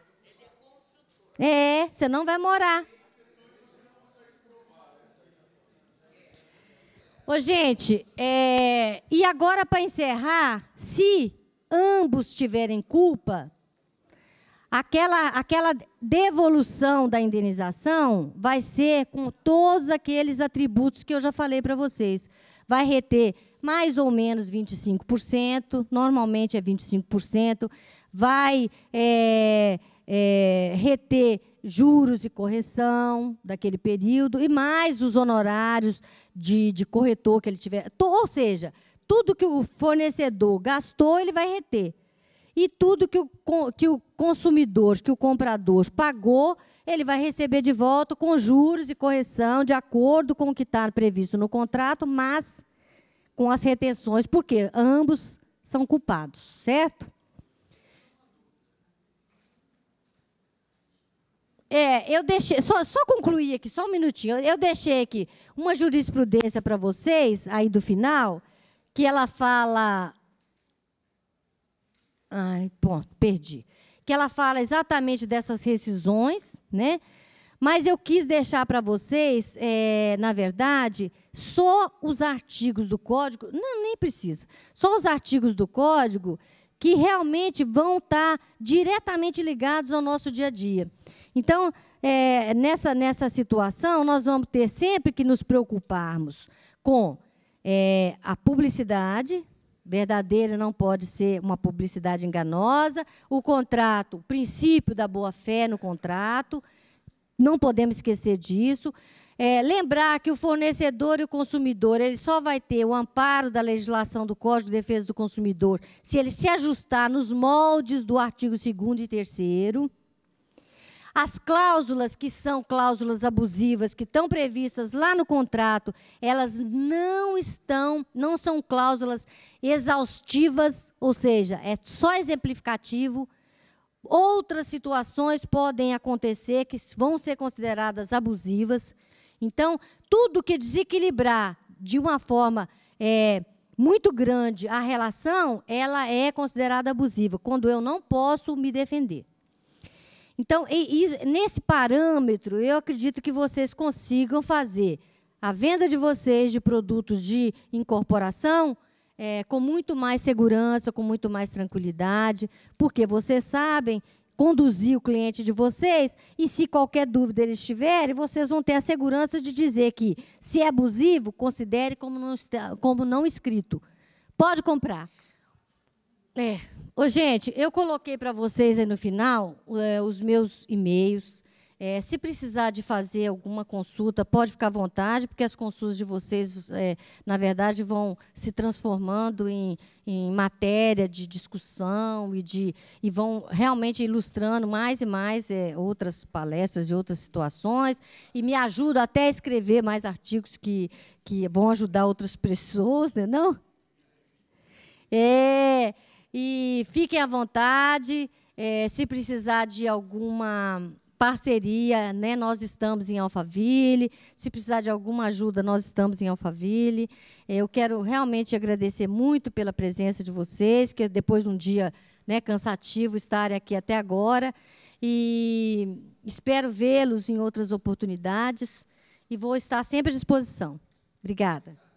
Speaker 1: Você não vai morar. Ô, gente, e agora, para encerrar, se ambos tiverem culpa, aquela devolução da indenização vai ser com todos aqueles atributos que eu já falei para vocês. Vai reter mais ou menos 25%, normalmente é 25%, vai reter juros e correção daquele período, e mais os honorários de corretor que ele tiver. Ou seja, tudo que o fornecedor gastou, ele vai reter. E tudo que o consumidor, que o comprador pagou, ele vai receber de volta com juros e correção, de acordo com o que está previsto no contrato, mas com as retenções, porque ambos são culpados, certo? Eu deixei, só concluir aqui, só um minutinho, eu deixei aqui uma jurisprudência para vocês, aí do final, que ela fala... Ai, pronto, perdi. Que ela fala exatamente dessas rescisões, né? Mas eu quis deixar para vocês, na verdade, só os artigos do Código, não, nem precisa, só os artigos do Código que realmente vão estar diretamente ligados ao nosso dia a dia. Então, nessa situação, nós vamos ter sempre que nos preocuparmos com a publicidade verdadeira, não pode ser uma publicidade enganosa, o contrato, o princípio da boa-fé no contrato, não podemos esquecer disso. Lembrar que o fornecedor e o consumidor, ele só vai ter o amparo da legislação do Código de Defesa do Consumidor se ele se ajustar nos moldes do artigo 2º e 3º. As cláusulas, que são cláusulas abusivas, que estão previstas lá no contrato, elas não são cláusulas exaustivas, ou seja, é só exemplificativo. Outras situações podem acontecer que vão ser consideradas abusivas. Então, tudo que desequilibrar de uma forma muito grande a relação, ela é considerada abusiva, quando eu não posso me defender. Então, nesse parâmetro, eu acredito que vocês consigam fazer a venda de vocês de produtos de incorporação com muito mais segurança, com muito mais tranquilidade, porque vocês sabem conduzir o cliente de vocês, e se qualquer dúvida eles tiverem, vocês vão ter a segurança de dizer que, se é abusivo, considere como não escrito. Pode comprar. Ô, gente, eu coloquei para vocês aí no final os meus e-mails. Se precisar de fazer alguma consulta, pode ficar à vontade, porque as consultas de vocês, na verdade, vão se transformando em matéria de discussão e vão realmente ilustrando mais e mais outras palestras e outras situações, e me ajuda até a escrever mais artigos que vão ajudar outras pessoas, né, não? E fiquem à vontade, se precisar de alguma parceria, né, nós estamos em Alphaville. Se precisar de alguma ajuda, nós estamos em Alphaville. Eu quero realmente agradecer muito pela presença de vocês, que depois de um dia, né, cansativo estarem aqui até agora. E espero vê-los em outras oportunidades e vou estar sempre à disposição. Obrigada.